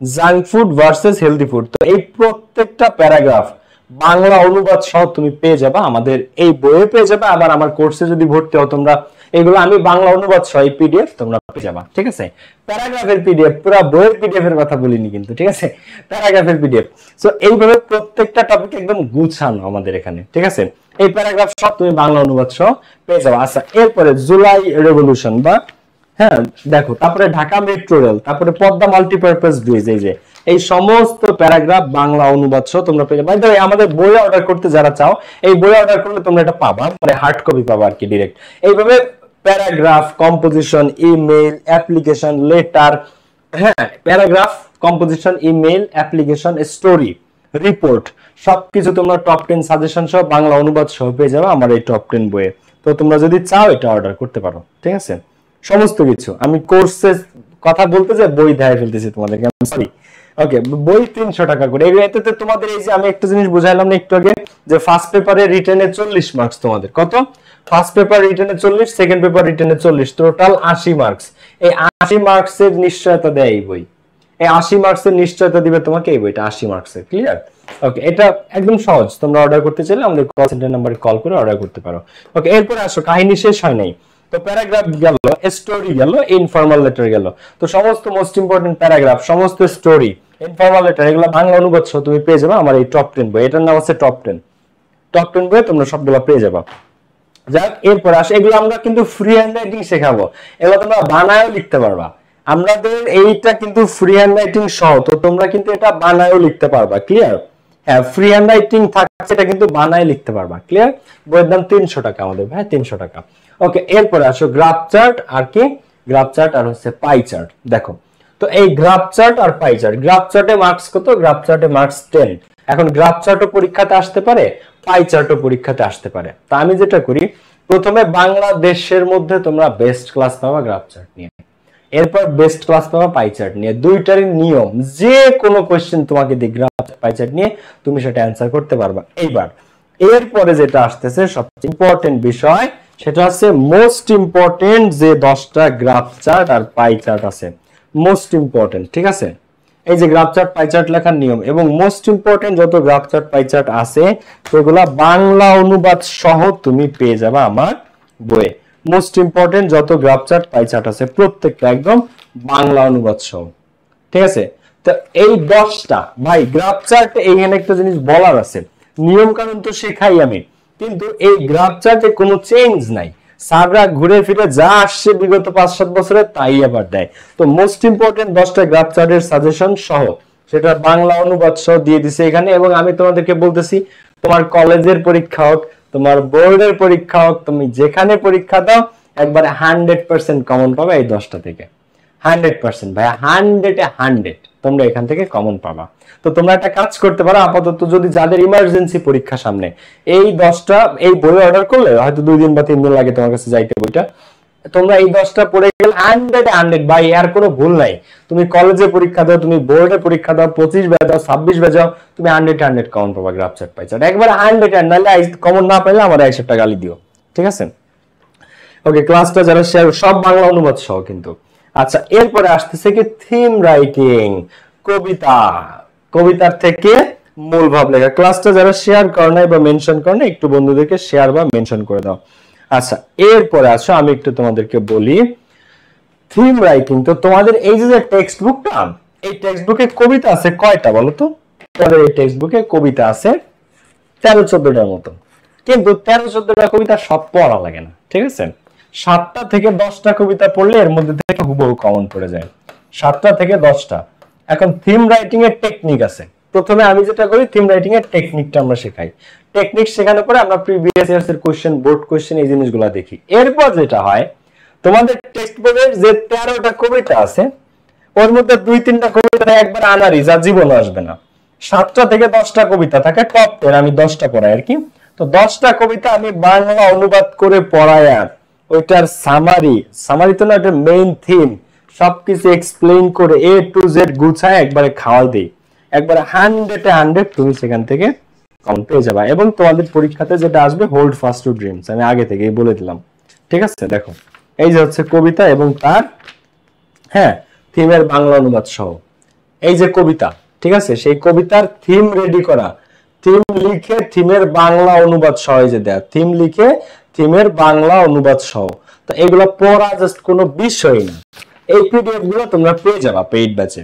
junk food versus healthy food. তো এই প্রত্যেকটা প্যারাগ্রাফ বাংলা অনুবাদ সহ তুমি পেয়ে যাবা আমাদের এই বইয়ে পেয়ে যাবে। আবার আমার কোর্সে যদি ভর্তি হও তোমরা, এগুলো আমি বাংলা অনুবাদ সহ পিডিএফ তোমরা পেয়ে যাবা, ঠিক আছে। প্যারাগ্রাফের পিডিএফ, পুরো বইয়ের পিডিএফ এর কথা বলিনি কিন্তু, ঠিক আছে, প্যারাগ্রাফের পিডিএফ। সো এইভাবে প্রত্যেকটা টপিক একদম গুছানো আমাদের এখানে, ঠিক আছে। এই প্যারাগ্রাফ সব তুমি বাংলা অনুবাদ সহ পেয়ে যাবা। আচ্ছা, এরপরে জুলাই রেভলিউশন বা, হ্যাঁ দেখো, তারপরে ঢাকা মেট্রো রেল, তারপরে পদ্মা মাল্টিপারপাস ব্রিজ, এই সমস্ত প্যারাগ্রাফ বাংলা অনুবাদ সহ তোমরা পেয়ে যাবে। ভাই আমাদের বই অর্ডার করতে যারা চাও, এই বই অর্ডার করলে তোমরা এটা পাবা, মানে হার্ড কপি পাবা আর কি ডিরেক্ট। এইভাবে paragraph, composition, email, application, letter, হ্যাঁ paragraph, composition, email, application, story, report, সবকিছু তোমরা টপ 10 সাজেশন সহ বাংলা অনুবাদ সহ পেয়ে যাবে আমার এই টপ 10 বইয়ে। তো তোমরা যদি চাও এটা অর্ডার করতে পারো, ঠিক আছে। সমস্ত কিছু আমি কোর্সে কথা বলতে যে বই দেখাই ফেলতেছি তোমাদেরকে, সরি। ওকে, বই 300 টাকা করে। এতে তোমাদের এই যে আমি একটা জিনিস বুঝাইলাম না একটু আগে, যে ফার্স্ট পেপারে রিটেনে 40 মার্কস, তোমাদের কত? ফার্স্ট পেপার রিটেনে 40, সেকেন্ড পেপার রিটেনে 40, টোটাল 80 মার্কস। এই 80 মার্কসের নিশ্চয়তা দেয় এই বই, এই 80 মার্কসের নিশ্চয়তা দিবে তোমাকে এই বইটা, 80 মার্কসের, ক্লিয়ার? ওকে, এটা একদম সহজ। তোমরা অর্ডার করতে চাইলে আমাদের কল সেন্টার নম্বরে কল করে অর্ডার করতে পারো। ওকে, এরপর আসো, কাহিনী শেষ হয় নাই। তো প্যারাগ্রাফ গেল, স্টোরি গেল, ইনফর্মাল লেটার গেল। তো সমস্ত মোস্ট ইম্পর্টেন্ট প্যারাগ্রাফ, সমস্ত স্টোরি, ইনফর্মাল লেটার, এগুলো বাংলা অনুবাদ সহ তুমি পেয়ে যাবে আমার এই টপ 10 বই। এটার নাম আছে টপ 10। টপ 10 বই তোমরা সবগুলো পেয়ে যাবে। যাক, এরপর আসে, এগুলো আমরা কিন্তু ফ্রি হ্যান্ড রাইটিং শেখাবো, এগুলো তোমরা বানায়ও লিখতে পারবা। আমাদের এইটা কিন্তু ফ্রি হ্যান্ড রাইটিং সহ, তো তোমরা কিন্তু এটা বানায়ও লিখতে পারবা, ক্লিয়ার? হ্যাঁ, ফ্রি হ্যান্ড রাইটিং থাকছে, এটা কিন্তু বানায় লিখতে পারবা, ক্লিয়ার? বইয়ের দাম 300 টাকা আমাদের ভাই, 300 টাকা। ওকে, এরপরে আসো গ্রাফ চার্ট আর কি, গ্রাফ চার্ট আর হচ্ছে পাই চার্ট। দেখো, তো এই গ্রাফ চার্ট আর পাই চার্ট, গ্রাফ চার্টে মার্কস কত? গ্রাফ চার্টে মার্কস 10। এখন গ্রাফ চার্টও পরীক্ষাতে আসতে পারে, পাই চার্টও পরীক্ষাতে আসতে পারে। তা আমি যেটা করি, প্রথমে বাংলাদেশের মধ্যে তোমরা বেস্ট ক্লাস পাবা গ্রাফ চার্ট নিয়ে, এরপর বেস্ট ক্লাস পাবা পাই চার্ট নিয়ে। দুইটারই নিয়ম, যে কোনো কোশ্চেন তোমাকে দিয়ে গ্রাফ পাই চার্ট নিয়ে তুমি সেটা অ্যান্সার করতে পারবা। এইবার এরপরে যেটা আসতেছে সবচেয়ে ইম্পর্টেন্ট বিষয়, সেটা হচ্ছে মোস্ট ইম্পর্টেন্ট যে 10টা গ্রাফ চার্ট আর পাই চার্ট আছে, মোস্ট ইম্পর্টেন্ট, ঠিক আছে। এই যে গ্রাফ চার্ট পাই চার্ট লেখার নিয়ম এবং মোস্ট ইম্পর্টেন্ট যত গ্রাফ চার্ট পাই চার্ট আছে সেগুলা বাংলা অনুবাদ সহ তুমি পেয়ে যাবে আমার বইয়ে। মোস্ট ইম্পর্টেন্ট যত গ্রাফ চার্ট পাই চার্ট আছে প্রত্যেকটা একদম বাংলা অনুবাদ সহ, ঠিক আছে। তো এই 10টা ভাই গ্রাফ চার্ট, এইখানে একটা জিনিস বলার আছে, নিয়ম কানুন তো শেখাই আমি, কিন্তু এই গ্রাফ চার্টে কোনো চেঞ্জ নাই। স্যাররা ঘুরে ফিরে যা আসছে বিগত 5-7 বছরে তাই আবার দেয়। তো মোস্ট ইম্পর্টেন্ট 10টা গ্রাফ চার্টের সাজেশন সহ সেটা বাংলা অনুবাদ সহ দিয়ে দিছে এখানে। এবং আমি তোমাদেরকে বলতেছি, তোমার কলেজের পরীক্ষা হোক, তোমার বোর্ডের পরীক্ষা হোক, তুমি যেখানে পরীক্ষা দাও একবারে 100% কমন পাবে এই 10টা থেকে। 100% ভাই, 100-এ 100 তোমরা এখান থেকে কমন পাবা। তো তোমরা একটা কাজ করতে পারো, আপাতত যদি যাদের ইমার্জেন্সি পরীক্ষা সামনে, এই 10টা এই বই অর্ডার করলে হয়তো 2 দিন বা 3 দিন লাগে তোমার কাছে যাইতে বইটা, তোমরা এই 10টা পড়ে গেলে 100 ভাই, আর কোনো ভুল নাই। তুমি কলেজে পরীক্ষা দাও, তুমি বোর্ডে পরীক্ষা দাও, 25 বাজাও 26 বাজাও, তুমি 100 কমন পাবা গ্রাফ চার্ট পাই চার্ট একবার 100, নাহলে কমন না পাইলে আমার 100টা গালি দিও, ঠিক আছে? ওকে, ক্লাসটা যারা শেয়ার, সব বাংলা অনুবাদ সহ কিন্তু। আচ্ছা, এরপরে আসতেছে কি থিম রাইটিং, কবিতা, কবিতার থেকে মূল ভাব লেখা। ক্লাসটা যারা শেয়ার করে নাই বা মেনশন করে না, একটু বন্ধুদেরকে শেয়ার বা মেনশন করে দাও। আচ্ছা, এরপরে আসো আমি একটু তোমাদেরকে বলি থিম রাইটিং। তো তোমাদের এই যে টেক্সট বুকটা, এই টেক্সট বুকে কবিতা আছে কয়টা বলো তো? তোমাদের এই টেক্সট বুকে কবিতা আছে 13-14টার মতো, কিন্তু 13-14টা কবিতা সব পড়া লাগে না, ঠিক আছে? 7টা থেকে 10টা কবিতা পড়লে এর মধ্যে থেকে হুবহু কমন পড়ে যায়, 7টা থেকে 10টা। এখন থিম রাইটিং এর টেকনিক আছে। প্রথমে আমি যেটা করি, থিম রাইটিং এর টেকনিকটা আমরা শেখাই। টেকনিক শেখানোর পরে আমরা প্রিভিয়াস ইয়ার্স এর কোশ্চেন, বোর্ড কোশ্চেন, এই জিনিসগুলো দেখি। এরপর যেটা হয়, তোমাদের টেক্সট বইয়ের যে 13টা কবিতা আছে, ওর মধ্যে 2-3টা কবিতা একবার আনারি, যা জীবন আসবে না। 7টা থেকে 10টা কবিতা থাকে টপ 10, আমি 10টা পড়াই আর কি। তো 10টা কবিতা আমি বাংলা অনুবাদ করে পড়ায়া ওইটার সামারি তো না, এটা মেইন থিম, সবকিছু এক্সপ্লেইন করে A to Z গুছায় একবারে খাওয়াই দেই। একবারে 100 তুমি সেখান থেকে কমন পেয়ে যাবে। এবং তোমাদের পরীক্ষাতে যেটা আসবে, হোল্ড ফাস্ট টু ড্রিমস, আমি আগে থেকেই বলে দিলাম, ঠিক আছে? দেখো, এই যে হচ্ছে কবিতা এবং তার থিমের বাংলা অনুবাদ সহ। এই যে কবিতা, ঠিক আছে? সেই কবিতার থিম রেডি করা, থিম লিখে থিমের বাংলা অনুবাদ সহ, এই যে দেয়া থিম লিখে থিমের বাংলা অনুবাদ সহ। তো এগুলো পড়া জাস্ট কোনো বিষয় না। এই পিডিএফ গুলো তোমরা পেয়ে যাবা পেইড ব্যাচে।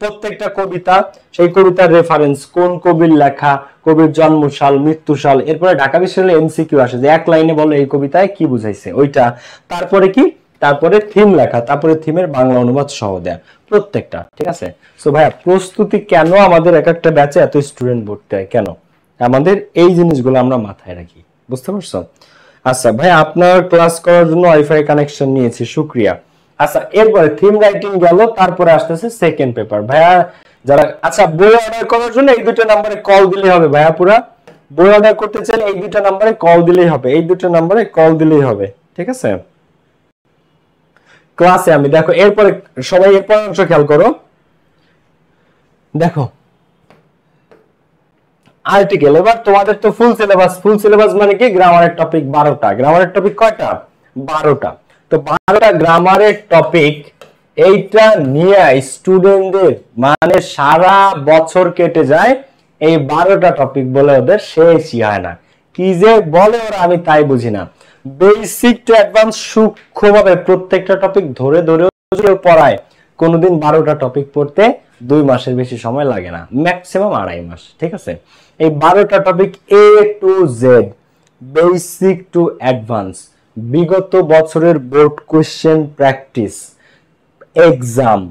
প্রত্যেকটা কবিতা, সেই কবিতার রেফারেন্স, কোন কবির লেখা, কবির জন্মসাল, মৃত্যুসাল। এরপরে ঢাকা বিশ্ববিদ্যালয়ে এমসিকিউ আসে যে এক লাইনে বলো এই কবিতায় কি বুঝাইছে, ওইটা। তারপরে কি, তারপরে থিম লেখা, তারপরে থিমের বাংলা অনুবাদ সহ দেয়া প্রত্যেকটা, ঠিক আছে? সো ভাইয়া, প্রস্তুতি কেন আমাদের এক একটা ব্যাচে এত স্টুডেন্ট ভর্তি হয়, কেন? আমাদের এই জিনিসগুলো আমরা মাথায় রাখি, বুঝতে পারছো? আচ্ছা ভাই, আপনার ক্লাস করার জন্য ওয়াইফাই কানেকশন নিয়েছি, শুকরিয়া। আচ্ছা, এরপরে থিম রাইটিং গেল, তারপরে আসতেছে সেকেন্ড পেপার। ভাইয়া যারা, আচ্ছা, বই অর্ডার করার জন্য এই দুটো নম্বরে কল দিলেই হবে ভাইয়া। পুরা বই অর্ডার করতে চাইলে এই দুটো নম্বরে কল দিলেই হবে, এই দুটো নম্বরে কল দিলেই হবে, ঠিক আছে? ক্লাসে আমি, দেখো এরপরে সবাই এরপর অংশ খেয়াল করো। দেখো আর্টিকেল, এবার তোমাদের তো ফুল সিলেবাস। ফুল সিলেবাস মানে কি? গ্রামারের টপিক 12টা। গ্রামারের টপিক কয়টা? 12টা। তো 12টা গ্রামারের টপিক, এইটা নিয়ে স্টুডেন্টদের মানে সারা বছর কেটে যায় এই 12টা টপিক বলে, ওদের শেষই হয় না। কি যে বলে ওরা, আমি তাই বুঝি না। বেসিক টু অ্যাডভান্স সূক্ষ্মভাবে প্রত্যেকটা টপিক ধরে ধরে পড়ায়। কোনোদিন 12টা টপিক পড়তে 2 মাসের বেশি সময় লাগে না, ম্যাক্সিমাম 2.5 মাস, ঠিক আছে? এই 12টা topic A to Z, basic to advance, বিগত বছরের বোর্ড কোশ্চেন প্র্যাকটিস, এক্সাম,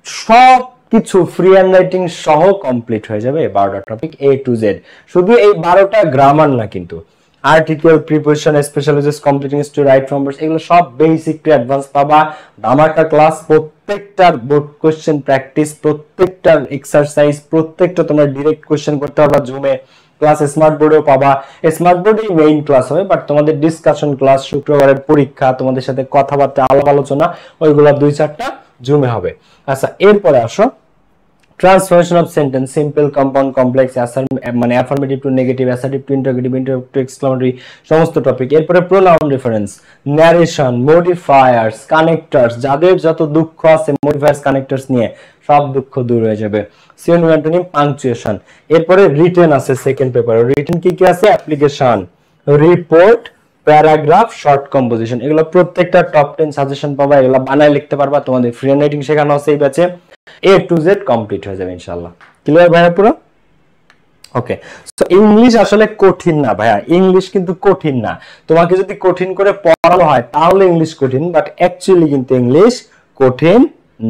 সব কিছু ফ্রি হ্যান্ড রাইটিং সহ কমপ্লিট হয়ে যাবে 12টা টপিক A to Z। শুধু এই 12টা গ্রামার না, কিন্তু article, preposition, special uses, completing to right form verbs, এগুলো সব বেসিক টু অ্যাডভান্স পাবা। ধামাকা ক্লাস, প্রত্যেকটার বোর্ড কোশ্চেন প্র্যাকটিস, প্রত্যেকটার এক্সারসাইজ, প্রত্যেকটা তোমরা ডিরেক্ট কোশ্চেন করতে পারবা জুমে। ক্লাস স্মার্ট বোর্ডেও পাবা। স্মার্ট বোর্ডেই মেইন ক্লাস হবে, বাট তোমাদের ডিসকাশন ক্লাস, শুক্রবারের পরীক্ষা, তোমাদের সাথে কথাবার্তা, আলাপ আলোচনা, ওইগুলো 2-4টা জুমে হবে। আচ্ছা, এরপরে আসো transformation of sentence, simple, compound, complex, মানে affirmative to negative, assertive to interrogative, interrogative to exclamatory, সমস্ত টপিক। এরপরে pronoun reference, narration, modifiers, connectors, যাদের যত দুঃখ আছে মডিফায়ার্স কানেক্টরস নিয়ে সব দুঃখ দূর হয়ে যাবে। Synonym, antonym, punctuation. এরপরে রিটেন আছে সেকেন্ড পেপারে। রিটেন কি কি আছে? Application, report, paragraph, short composition, এগুলো প্রত্যেকটা টপ 10 সাজেশন পাবা। এগুলো বানায় লিখতে পারবা। তোমাদের ফ্রি হ্যান্ড রাইটিং শেখানো আছে এই ব্যাচে। A to Z কমপ্লিট হয়ে যাবে ইনশাআল্লাহ। ক্লিয়ার ভাইয়া পুরো? ওকে। সো ইংলিশ আসলে কঠিন না ভাইয়া, ইংলিশ কিন্তু কঠিন না। তোমাকে যদি কঠিন করে পড়ানো হয় তাহলে ইংলিশ কঠিন, বাট অ্যাকচুয়ালি কিন্তু ইংলিশ কঠিন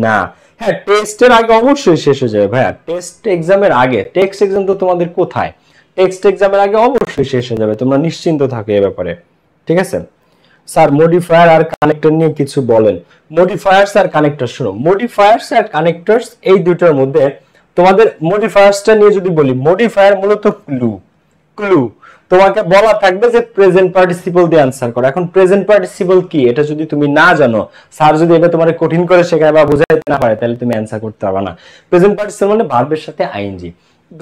না। হ্যাঁ, টেস্টের আগে অবশ্যই শেষ হয়ে যাবে ভাইয়া। টেস্ট এক্সামের আগে, টেক্সট এক্সাম তো তোমাদের কোথায়, টেক্সট এক্সামের আগে অবশ্যই শেষ হয়ে যাবে, তোমরা নিশ্চিন্ত থাকো এই ব্যাপারে, ঠিক আছে? স্যার মডিফায়ার আর কানেক্টর নিয়ে কিছু বলেন। মডিফায়ার্স আর কানেক্টর, শুনো, মডিফায়ার্স আর কানেক্টরস এই দুটোর মধ্যে তোমাদের মডিফায়ার্সটা নিয়ে যদি বলি, মডিফায়ার মূলত ক্লু, তোমাকে বলা থাকবে যে প্রেজেন্ট পার্টিসিপল দিয়ে आंसर করো। এখন প্রেজেন্ট পার্টিসিপল কি এটা যদি তুমি না জানো, স্যার যদি এটা তোমারে কঠিন করে শেখায় বা বোঝাইতে না পারে, তাহলে তুমি आंसर করতে পারবে না। প্রেজেন্ট পার্টিসিপল মানে ভার্বের সাথে আইএনজি।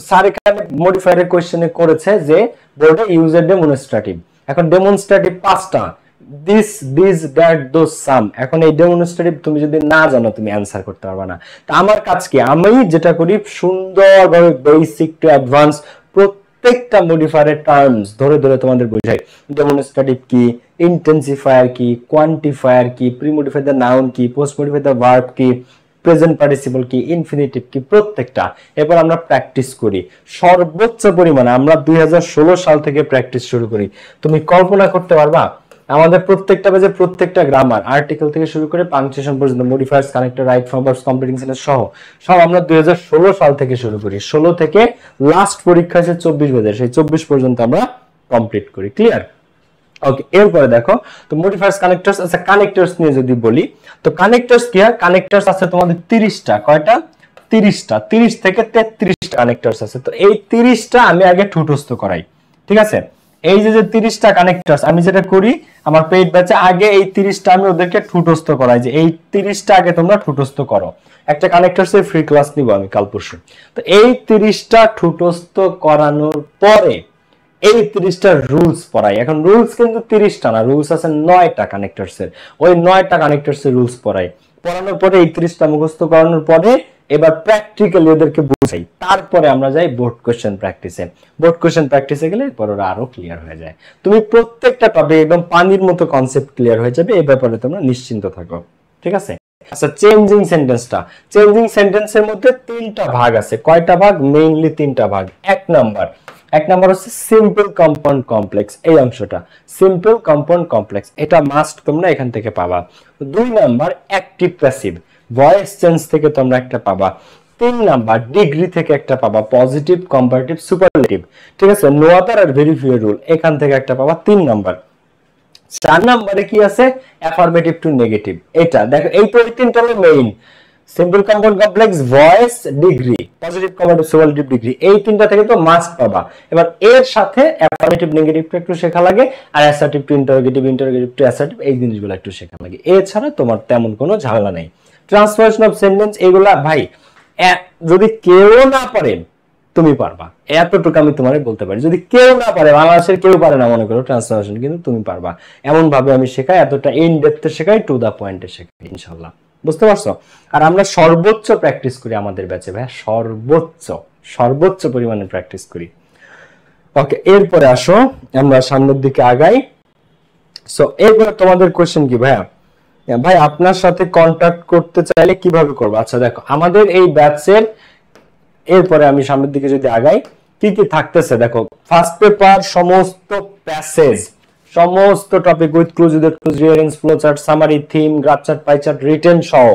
স্যার এখানে মডিফায়ারের কোশ্চেনে করেছে যে বোর্ডে ইউজ এ ডেমনস্ট্রেটিভ। এখন ডেমনস্ট্রেটিভ পাঁচটা, দিস দিস দ্যাট দোজ সাম। এখন এই ডেমনস্ট্রেটিভ তুমি যদি না জানো তুমি आंसर করতে পারবে না। তো আমার কাজ কি, আমি যেটা করি সুন্দরভাবে বেসিক টু অ্যাডভান্স প্রত্যেকটা মডিফায়ারের টার্মস ধরে ধরে তোমাদের বোঝাই। ডেমনস্ট্রেটিভ কি, ইন্টেন্সিফায়ার কি, কোয়ান্টিফায়ার কি, প্রি মডিফাই দ্য নাউন কি, পোস্ট মডিফাই দ্য ভার্ব কি, প্রেজেন্ট পার্টিসিপল কি, ইনফিনিটিভ কি, প্রত্যেকটা এরপর আমরা প্র্যাকটিস করি সর্বোচ্চ পরিমাণে। আমরা 2016 সাল থেকে প্র্যাকটিস শুরু করি। তুমি কল্পনা করতে পারবা আমাদের প্রত্যেকটা পেজে প্রত্যেকটা গ্রামার, আর্টিকেল থেকে শুরু করে পাংচুয়েশন পর্যন্ত, modifiers, connector, right form, verbs, completing sentence সহ সব আমরা 2016 সাল থেকে শুরু করি। 16 থেকে লাস্ট পরীক্ষা আছে 24 পেজে, সেই 24 পর্যন্ত আমরা কমপ্লিট করি। ক্লিয়ার? ওকে, এরপরে দেখো তো মডিফায়ার্স, কানেক্টরস। আচ্ছা, কানেক্টরস নিয়ে যদি বলি তো কানেক্টরস কি হয়? কানেক্টরস আছে তোমাদের 30টা। কয়টা? 30টা। 30 থেকে 33টা কানেক্টরস আছে। তো এই 30টা আমি আগে ঠুটস্থ করাই। ঠিক আছে? এই যে 30টা কানেক্টরস আমি যেটা করি আমার পেইড ব্যাচে, আগে এই 30টা আমি ওদেরকে ঠুটস্থ করাই যে এই 30টা আগে তোমরা ঠুটস্থ করো। একটা কানেক্টরসের ফ্রি ক্লাস নিব আমি কাল পরশু। তো এই 30টা ঠুটস্থ করানোর পরে এই 30টা রুলস পড়াই। এখন রুলস কিন্তু 30টা না, রুলস আছে 9টা কানেক্টরসের। ওই 9টা কানেক্টরসের রুলস পড়াই। পড়ানোর পরে এই 30টা মুখস্থ করানোর পরে এবার প্র্যাকটিক্যালি ওদেরকে বুঝাই। তারপরে আমরা যাই বোর্ড কোশ্চেন প্র্যাকটিসে। বোর্ড কোশ্চেন প্র্যাকটিসে গেলে এরপর ওরা আরো ক্লিয়ার হয়ে যায়। তুমি প্রত্যেকটা টপিক একদম পানির মতো কনসেপ্ট ক্লিয়ার হয়ে যাবে, এই ব্যাপারে তোমরা নিশ্চিন্ত থাকো। ঠিক আছে? আচ্ছা, চেঞ্জিং সেন্টেন্সটা। চেঞ্জিং সেন্টেন্সের মধ্যে 3টা ভাগ আছে। কয়টা ভাগ? মেইনলি 3টা ভাগ। এক নাম্বার হচ্ছে সিম্পল কম্পাউন্ড কমপ্লেক্স, এই অংশটা সিম্পল কম্পাউন্ড কমপ্লেক্স, এটা মাস্ট তোমরা এখান থেকে পাবা। 2 number active passive, voice change থেকে তোমরা একটা পাবা। 3 নাম্বার ডিগ্রি থেকে একটা পাবা, পজিটিভ, কম্পারেটিভ, সুপারলেটিভ। ঠিক আছে? নো আদার আর ভেরিফাই রুল, এখান থেকে একটা পাবা 3 নাম্বার। 4 নাম্বারে কি আছে? Affirmative to negative. এটা দেখো, এই তো এই 3টা হলো main. Simple compound complex, voice, degree, positive, comparative, superlative, degree, এই 3টা থেকে তো মাস্ট পাবা। এবার এর সাথে অ্যাফার্মেটিভ নেগেটিভটা একটু শেখা লাগে, আর assertive to interrogative, interrogative to assertive, এই জিনিসগুলো একটু শেখা লাগে। এছাড়া তোমার তেমন কোনো ঝামেলা নেই। ট্রান্সফরমেশন অফ সেন্টেন্স এগুলা ভাই যদি কেউ না পারে তুমি পারবা, এতটুকু আমি তোমারে বলতে পারি। যদি কেউ না পারে, বাংলাদেশের কেউ পারে না মনে করো ট্রান্সফরমেশন, কিন্তু তুমি পারবা। এমন ভাবে আমি শেখাই, এতটা ইন ডেপথে শেখাই, টু দা পয়েন্টে শেখাই ইনশাআল্লাহ। বুঝতে পারছো? আর আমরা সর্বোচ্চ প্র্যাকটিস করি আমাদের ব্যাচে ভাই, সর্বোচ্চ পরিমাণে প্র্যাকটিস করি। ওকে, এরপরে আসো আমরা সামনের দিকে আগাই। সো এরপরে তোমাদের কোশ্চেন কি ভাইয়া? ভাই আপনার সাথে কন্টাক্ট করতে চাইলে কিভাবে করবো? আচ্ছা দেখো, আমাদের এই ব্যাচের এরপরে আমি সামনের দিকে যদি আগাই, কি কি থাকতেছে দেখো। ফার্স্ট পেপার সমস্ত প্যাসেজ, সমস্ত topic with clues, with clues, রিয়ারেন্স, flow chart, summary, theme, graph chart, pie chart, written সহ।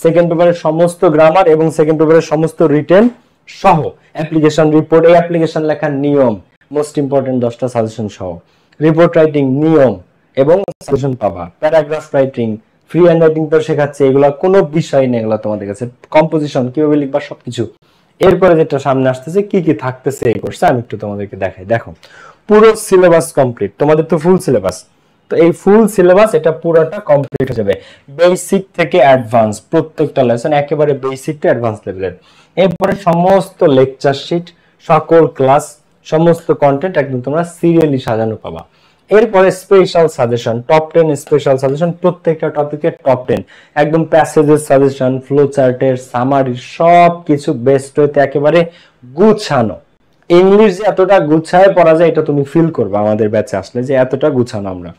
সেকেন্ড পেপারের সমস্ত গ্রামার এবং সেকেন্ড পেপারের সমস্ত রিটেন সহ। অ্যাপ্লিকেশন রিপোর্ট, এই অ্যাপ্লিকেশন লেখার নিয়ম, মোস্ট ইম্পর্টেন্ট 10টা সাজেশন সহ। রিপোর্ট রাইটিং নিয়ম এবং সাজেশন পাবা। Paragraph writing, free hand writing তো শেখাচ্ছে, এগুলা কোনো বিষয় নেই, এগুলা তোমাদের কাছে। কম্পোজিশন কিভাবে লিখবা সবকিছু। এরপরে যেটা সামনে আসতেছে, কি কি থাকতেছে এই কোর্সে আমি একটু তোমাদেরকে দেখাই। দেখো, পুরো সিলেবাস কমপ্লিট, তোমাদের তো ফুল সিলেবাস। তো এই ফুল সিলেবাস এটা পুরোটা কমপ্লিট হয়ে যাবে, বেসিক থেকে অ্যাডভান্স প্রত্যেকটা লেসন, একেবারে বেসিক টু অ্যাডভান্স লেভেলের। এরপরে সমস্ত লেকচার শিট, সকল ক্লাস, সমস্ত কন্টেন্ট একদম তোমরা সিরিয়ালি সাজানো পাবা। এরপরে special suggestion, top 10 special suggestion, প্রত্যেকটা টপিকের টপ 10, একদম প্যাসেজের সাজেশন, ফ্লো চার্টের, সামারি, সবকিছু বেস্ট হইতে একেবারে গুছানো। ইংলিশ যে এতটা গুছায় পড়া যায় এটা তুমি ফিল করবে আমাদের ব্যাচে আসলে, যে এতটা গুছানো আমরা।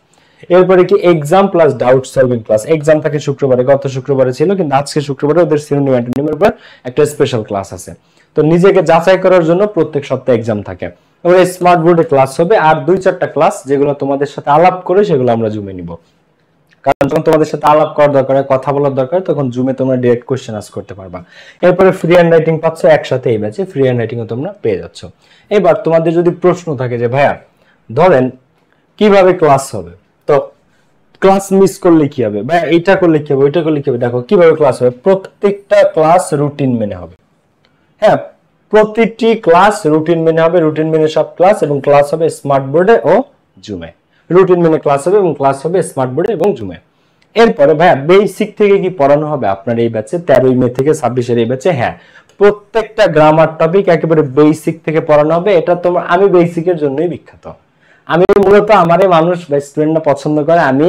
এরপরে কি exam plus doubt solving class. Exam থাকে শুক্রবারে, গত শুক্রবারে ছিল, কিন্তু আজকে শুক্রবারে ওদের সিনোনিম অ্যান্টোনিমের উপর একটা স্পেশাল ক্লাস আছে। তো নিজেকে যাচাই করার জন্য প্রত্যেক সপ্তাহে এক্সাম থাকে। এবারে স্মার্ট বোর্ডে ক্লাস হবে, আর 2-4টা ক্লাস যেগুলো তোমাদের সাথে আলাপ করে সেগুলো আমরা জুমে নিব। কারণ যখন তোমাদের সাথে আলাপ করার দরকার, কথা বলার দরকার, তখন জুমে তোমরা ডাইরেক্ট কোশ্চেন আস্ক করতে পারবা। এরপরে ফ্রি হ্যান্ড রাইটিং পাচ্ছ একসাথে, এই ব্যাচে ফ্রি হ্যান্ড রাইটিংও তোমরা পেয়ে যাচ্ছ। এবার তোমাদের যদি প্রশ্ন থাকে যে ভাইয়া ধরেন কিভাবে ক্লাস হবে, তো ক্লাস মিস করলে কি হবে, ভাইয়া এইটা করলে কি হবে, ওইটা করলে কি হবে, দেখো কিভাবে ক্লাস হবে। প্রত্যেকটা ক্লাস রুটিন মেনে হবে। হ্যাঁ, প্রতিটি ক্লাস রুটিন মেনে হবে, রুটিন মেনে সব ক্লাস, এবং ক্লাস হবে স্মার্ট বোর্ডে ও জুমে। রুটিন মেনে ক্লাস হবে এবং ক্লাস হবে স্মার্ট বোর্ডে এবং জুমে। এরপরে ভাইয়া বেসিক থেকে কি পড়ানো হবে আপনার এই ব্যাচে 13 মে থেকে 26 এই ব্যাচে? হ্যাঁ, প্রত্যেকটা গ্রামার টপিক একেবারে বেসিক থেকে পড়ানো হবে। এটা তোমার, আমি বেসিকের জন্যই বিখ্যাত। আমি মূলত আমারে মানুষ বা স্টুডেন্টরা পছন্দ করে, আমি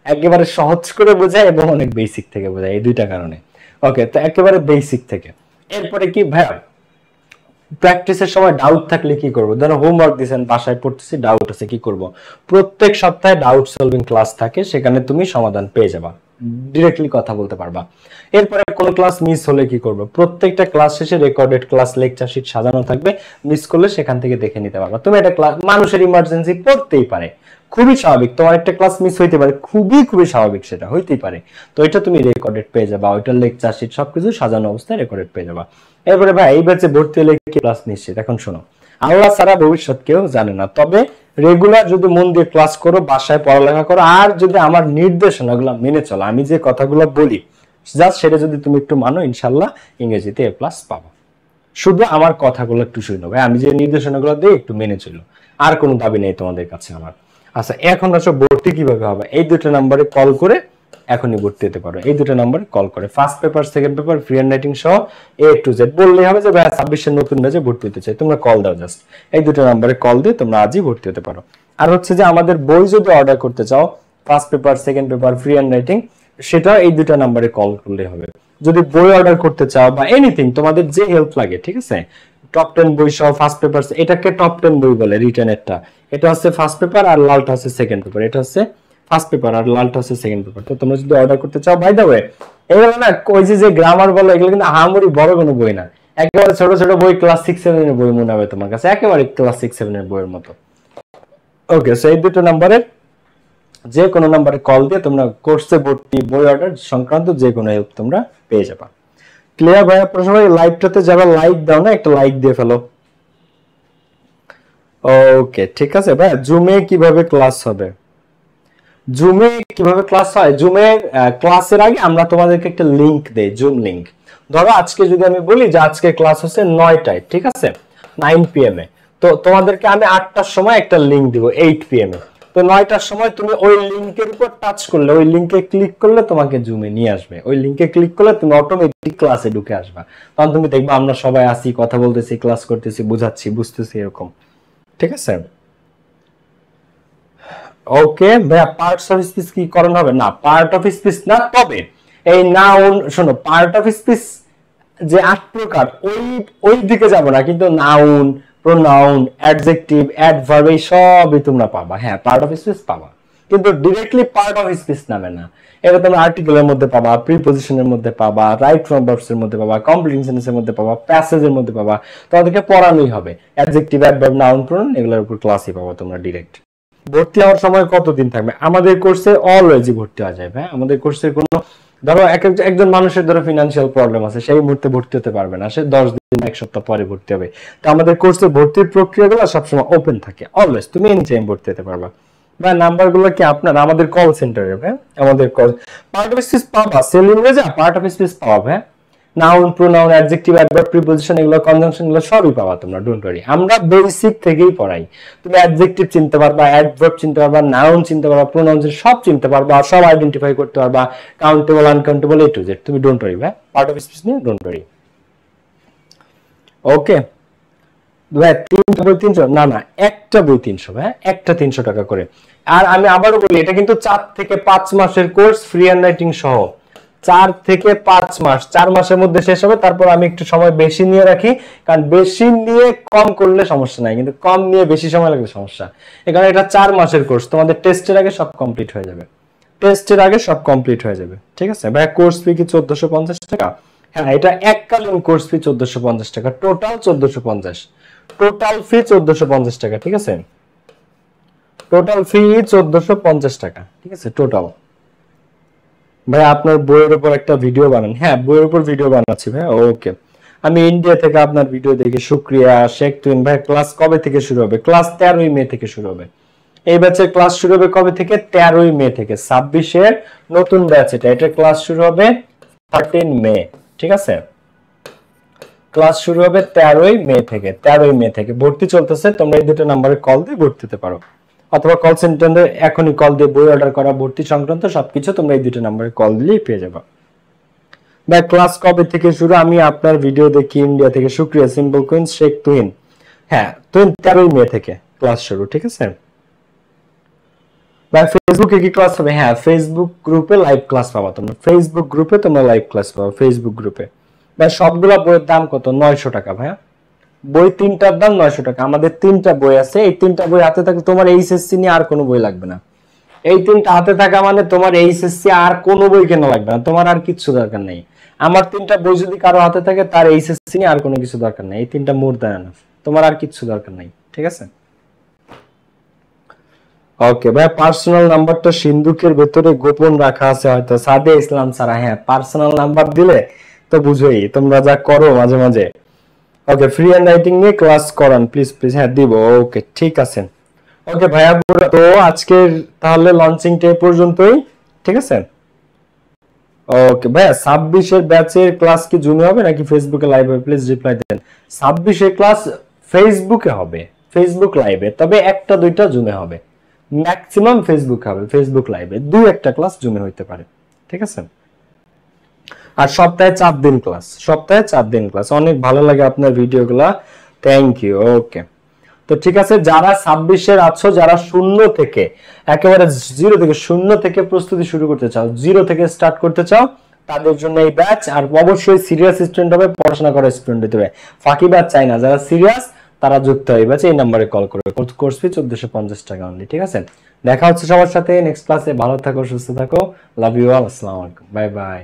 একেবারে সহজ করে বোঝাই এবং অনেক বেসিক থেকে বোঝাই, এই দুইটা কারণে। ওকে, তো একেবারে বেসিক থেকে। এরপরে কি ভাইয়া প্র্যাকটিসের সময় ডাউট থাকলে কি করব? ধরো হোমওয়ার্ক দিয়েছেন, বাসায় পড়তেছি, ডাউট আছে, কি করব? প্রত্যেক সপ্তাহে ডাউট সলভিং ক্লাস থাকে, সেখানে তুমি সমাধান পেয়ে যাবা, ডিরেক্টলি কথা বলতে পারবা। এরপরে কোন ক্লাস মিস হলে কি করবে? প্রত্যেকটা ক্লাস শেষে রেকর্ডেড ক্লাস লেকচার শিট সাজানো থাকবে, মিস করলে সেখান থেকে দেখে নিতে পারবা। তুমি এটা ক্লাস, মানুষের ইমার্জেন্সি পড়তেই পারে, খুবই স্বাভাবিক, তোমার একটা ক্লাস মিস হইতে পারে, খুবই খুবই স্বাভাবিক, সেটা হইতেই পারে। তো এটা তুমি রেকর্ডেড পেয়ে যাবা, ওইটার লেকচার শিট সবকিছু সাজানো অবস্থায় রেকর্ডেড পেয়ে যাবা। এরপরে ভাই এই ব্যাচে ভর্তি হলে কি ক্লাস নিশ্চিত? এখন শোনো, আল্লাহ ছাড়া ভবিষ্যৎ কেউ জানে না, তবে রেগুলার যদি মন দিয়ে ক্লাস করো, বাসায় পড়ালেখা করো, আর যদি আমার নির্দেশনাগুলো মেনে চলো, আমি যে কথাগুলো বলি জাস্ট সেটা যদি তুমি একটু মানো, ইনশাল্লাহ ইংরেজিতে A+ পাবো। শুধু আমার কথাগুলো একটু শুনো ভাই, আমি যে নির্দেশনাগুলো দিই একটু মেনে চলো, আর কোনো দাবি নেই তোমাদের কাছে আমার। আচ্ছা, এখন আসো ভর্তি কিভাবে হবে? এই দুটো নাম্বারে কল করে এখনই ভর্তি হতে পারো, এই দুটো নাম্বারে কল করে। First paper, second paper, free hand writing সহ A to Z বললেই হবে যে ভাই 26 এর নতুন ব্যাচে ভর্তি হতে চাই, তোমরা কল দাও, জাস্ট এই দুটো নাম্বারে কল দিয়ে তোমরা আজই ভর্তি হতে পারো। আর হচ্ছে যে আমাদের বই যদি অর্ডার করতে চাও, first paper, second paper, free hand writing, সেটা এই দুটো নাম্বারে কল করলে হবে। যদি বই অর্ডার করতে চাও বা এনিথিং, তোমাদের যে হেল্প লাগে, ঠিক আছে, টপ 10 বই সহ ফার্স্ট পেপার, এটাকে টপ 10 বই বলে রিটেনেরটা, এটা হচ্ছে ফার্স্ট পেপার আর লালটা হচ্ছে সেকেন্ড পেপার, এটা হচ্ছে ফার্স্ট পেপার আর লালটা হচ্ছে সেকেন্ড পেপার। তো তোমরা যদি অর্ডার করতে চাও, বাই দ্য ওয়ে এগুলো না ওই যে গ্রামার বলো, এগুলো কিন্তু আহামরি বড় কোনো বই না, একেবারে ছোট ছোট বই, ক্লাস 6-7 এর বই মনে হবে তোমার কাছে, একেবারে ক্লাস 6-7 এর বইয়ের মতো। ওকে, সো এই দুটো নাম্বারে যে কোনো নাম্বারে কল দিয়ে তোমরা কোর্সে ভর্তি, বই অর্ডার সংক্রান্ত যে কোনো হেল্প তোমরা পেয়ে যাবা। ক্লিয়ার ভাইয়া? প্রথমে লাইভটাতে যারা লাইক দাও না, একটা লাইক দিয়ে ফেলো। ওকে, ঠিক আছে ভাই। জুমে কিভাবে ক্লাস হবে? জুমে কিভাবে ক্লাস হয়? জুমে ক্লাসের আগে আমরা তোমাদেরকে একটা লিংক দেই, জুম লিংক। ধরো আজকে যদি আমি বলি যে আজকে ক্লাস হচ্ছে 9টায়, ঠিক আছে, 9 PM এ, তো তোমাদেরকে আমি 8টার সময় একটা লিংক দিব, 8 PM এ। তো 9টার সময় তুমি ওই লিংকের উপর টাচ করলে, ওই লিংকে ক্লিক করলে তোমাকে জুমে নিয়ে আসবে, ওই লিংকে ক্লিক করলে তুমি অটোমেটিক ক্লাসে ঢুকে আসবা। তখন তুমি দেখবা আমরা সবাই আসি, কথা বলতেছি, ক্লাস করতেছি, বুঝাচ্ছি, বুঝতেছি, এরকম, ঠিক আছে। ওকে ভাইয়া, পার্টস অফ স্পিচ কি করানো হবে? না, পার্ট অফ স্পিচ না, তবে এই নাউন, শোনো, পার্ট অফ স্পিচ যে 8 প্রকার, ওই দিকে যাব না, কিন্তু নাউন, প্রোনাউন, অ্যাডজেক্টিভ, অ্যাডভার্ব, এই সবই তোমরা পাবা। হ্যাঁ, পার্ট অফ স্পিচ পাবা, কিন্তু ডিরেক্টলি পার্ট অফ স্পিচ নামে না। এটা তোমরা আর্টিকেলের মধ্যে পাবা, প্রিপজিশনের মধ্যে পাবা, রাইট ফ্রম ভার্বস এর মধ্যে পাবা, কমপ্লিট সেন্টেন্সের মধ্যে পাবা, প্যাসেজের মধ্যে পাবা। তোমাদেরকে পড়ানোই হবে অ্যাডজেক্টিভ, অ্যাডভার্ব, নাউন, প্রোনাউন, এগুলোর উপর ক্লাসই পাবা তোমরা ডিরেক্ট। ভর্তি হওয়ার সময় কতদিন থাকবে? আমাদের কোর্সে অলওয়েজই ভর্তি হওয়া যায়। হ্যাঁ, আমাদের কোর্সের কোনো, ধরো একজন মানুষের ধরো ফিনান্সিয়াল প্রবলেম আছে, সেই মুহূর্তে ভর্তি হতে পারবে না, সে 10 দিন, 1 সপ্তাহ পরে ভর্তি হবে। তো আমাদের কোর্সে ভর্তির প্রক্রিয়াগুলো সবসময় ওপেন থাকে, অলওয়েজ তুমি এনি টাইম ভর্তি হতে পারবা। বা নাম্বারগুলো কি আপনার আমাদের কল সেন্টারে, হ্যাঁ, আমাদের কল পার্ট অফ স্পিচ পাবা, selling Reza part of speech পাবা, হ্যাঁ, noun, pronoun, adjective, adverb, preposition, এগুলো কনজাংশন, এগুলো সবই পাবা তোমরা, ডোন্ট ওয়ারি। আমরা বেসিক থেকেই পড়াই, তুমি অ্যাডজেক্টিভ চিনতে পারবা, অ্যাডভার্ব চিনতে পারবা, নাউন চিনতে পারবা, প্রোনাউন সব চিনতে পারবা, সব আইডেন্টিফাই করতে পারবা, countable, uncountable, A to Z, তুমি ডোন্ট ওয়ারি ভাই, পার্ট অফ স্পিচ নিয়ে ডোন্ট ওয়ারি। ওকে ভাই, 3টা বই 300? না না, একটা বই 300, হ্যাঁ, একটা 300 টাকা করে। আর আমি আবারও বলি, এটা কিন্তু 4 থেকে 5 মাসের কোর্স, ফ্রি হ্যান্ড রাইটিং সহ 4 থেকে 5 মাস, 4 মাসের মধ্যে শেষ হবে। তারপর আমি একটু সময় বেশি নিয়ে রাখি, কারণ বেশি নিয়ে কম করলে সমস্যা নাই, কিন্তু কম নিয়ে বেশি সময় লাগলে সমস্যা। এখানে এটা 4 মাসের কোর্স, তোমাদের টেস্টের আগে সব কমপ্লিট হয়ে যাবে, টেস্টের আগে সব কমপ্লিট হয়ে যাবে, ঠিক আছে ভাই। কোর্স ফি কি 1450 টাকা? হ্যাঁ, এটা এককালীন কোর্স ফি 1450 টাকা, টোটাল 1450, টোটাল ফি 1450 টাকা, ঠিক আছে, টোটাল ফি 1450 টাকা, ঠিক আছে, টোটাল। ভাই আপনার বইয়ের উপর একটা ভিডিও বানান? হ্যাঁ, বইয়ের উপর ভিডিও বানাচ্ছি ভাই। ওকে, আমি ইন্ডিয়া থেকে আপনার ভিডিও দেখি, শুক্রিয়া শেখ তুইন ভাই। ক্লাস কবে থেকে শুরু হবে? ক্লাস 13ই মে থেকে শুরু হবে। এই ব্যাচের ক্লাস শুরু হবে কবে থেকে? 13ই মে থেকে। 26 এর নতুন ব্যাচ, এটা ক্লাস শুরু হবে 13 মে, ঠিক আছে। ক্লাস শুরু হবে 13ই মে থেকে। 13ই মে থেকে ভর্তি চলতেছে, তোমরা এই দুটো নম্বরে কল দিয়ে ভর্তি হতে পারো, অথবা কল সেন্টারে এখনই কল দিয়ে বই অর্ডার করা, ভর্তি সংক্রান্ত সবকিছু তোমরা এই দুটো নম্বরে কল দিলেই পেয়ে যাবে। ভাই ক্লাস কবে থেকে শুরু? আমি আপনার ভিডিও দেখি ইন্ডিয়া থেকে। শুক্রিয়া সিম্পল কুইন্স শেখ তুহিন। হ্যাঁ তুহিন 13ই মে থেকে ক্লাস শুরু, ঠিক আছে ভাই। ফেসবুকে কি ক্লাস হবে? হ্যাঁ ফেসবুক গ্রুপে লাইভ ক্লাস পাবা তোমরা, ফেসবুক গ্রুপে তোমরা লাইভ ক্লাস পাবা ফেসবুক গ্রুপে। ভাই সবগুলা বইয়ের দাম কত? 900 টাকা ভাইয়া। বই তিনটার দাম 900 টাকা। আমাদের 3টা বই আছে, এই 3টা বই হাতে থাকলে তোমার এইচএসসি নিয়ে আর কোনো বই লাগবে না। এই 3টা হাতে থাকা মানে তোমার এইচএসসি আর কোনো বই কেনা লাগবে না, তোমার আর কিছু দরকার নেই। আমার 3টা বই যদি কারো হাতে থাকে তার এইচএসসি নিয়ে আর কোনো কিছু দরকার নেই। এই 3টা মোর দেন এনাফ, তোমার আর কিছু দরকার নেই, ঠিক আছে। ওকে ভাই, পার্সোনাল নাম্বারটা সিন্ধুকের ভেতরে গোপন রাখা আছে হয়তো সাদে ইসলাম সারা। হ্যাঁ পার্সোনাল নাম্বার দিলে তো বুঝোই তোমরা যা করো মাঝে মাঝে। ওকে ফ্রি হ্যান্ড রাইটিং নিয়ে ক্লাস করান প্লিজ প্লিজ। হ্যাঁ দিব, ওকে ঠিক আছে। ওকে ভাইয়া, তো আজকের তাহলে লঞ্চিংটা এই পর্যন্তই, ঠিক আছে। ওকে ভাইয়া 26 এর ব্যাচের ক্লাস কি জুমে হবে নাকি ফেসবুকে লাইভ হবে? প্লিজ রিপ্লাই দেন। 26 এর ক্লাস ফেসবুকে হবে, ফেসবুক লাইভে, তবে একটা দুইটা জুমে হবে, ম্যাক্সিমাম ফেসবুক হবে, ফেসবুক লাইভে দুই একটা ক্লাস জুমে হইতে পারে, ঠিক আছে। আর সপ্তাহে 4 দিন ক্লাস, সপ্তাহে 4 দিন ক্লাস। অনেক ভালো লাগে আপনার ভিডিওগুলা, থ্যাংক ইউ। ওকে তো ঠিক আছে, যারা 26 এর আছো, যারা শূন্য থেকে একেবারে জিরো থেকে শূন্য থেকে প্রস্তুতি শুরু করতে চাও, জিরো থেকে স্টার্ট করতে চাও, তাদের জন্য এই ব্যাচ। আর অবশ্যই সিরিয়াস স্টুডেন্ট হবে, পড়াশোনা করা স্টুডেন্ট হতে হবে, ফাঁকি ব্যাচ চাই না। যারা সিরিয়াস তারা যুক্ত হয় ব্যাচে, এই নম্বরে কল করে। কোর্স ফি 1450 টাকা অনলি, ঠিক আছে। দেখা হচ্ছে সবার সাথে নেক্সট ক্লাসে। ভালো থাকো, সুস্থ থাকো, লাভ ইউ অল, আসসালামু আলাইকুম, বাই বাই।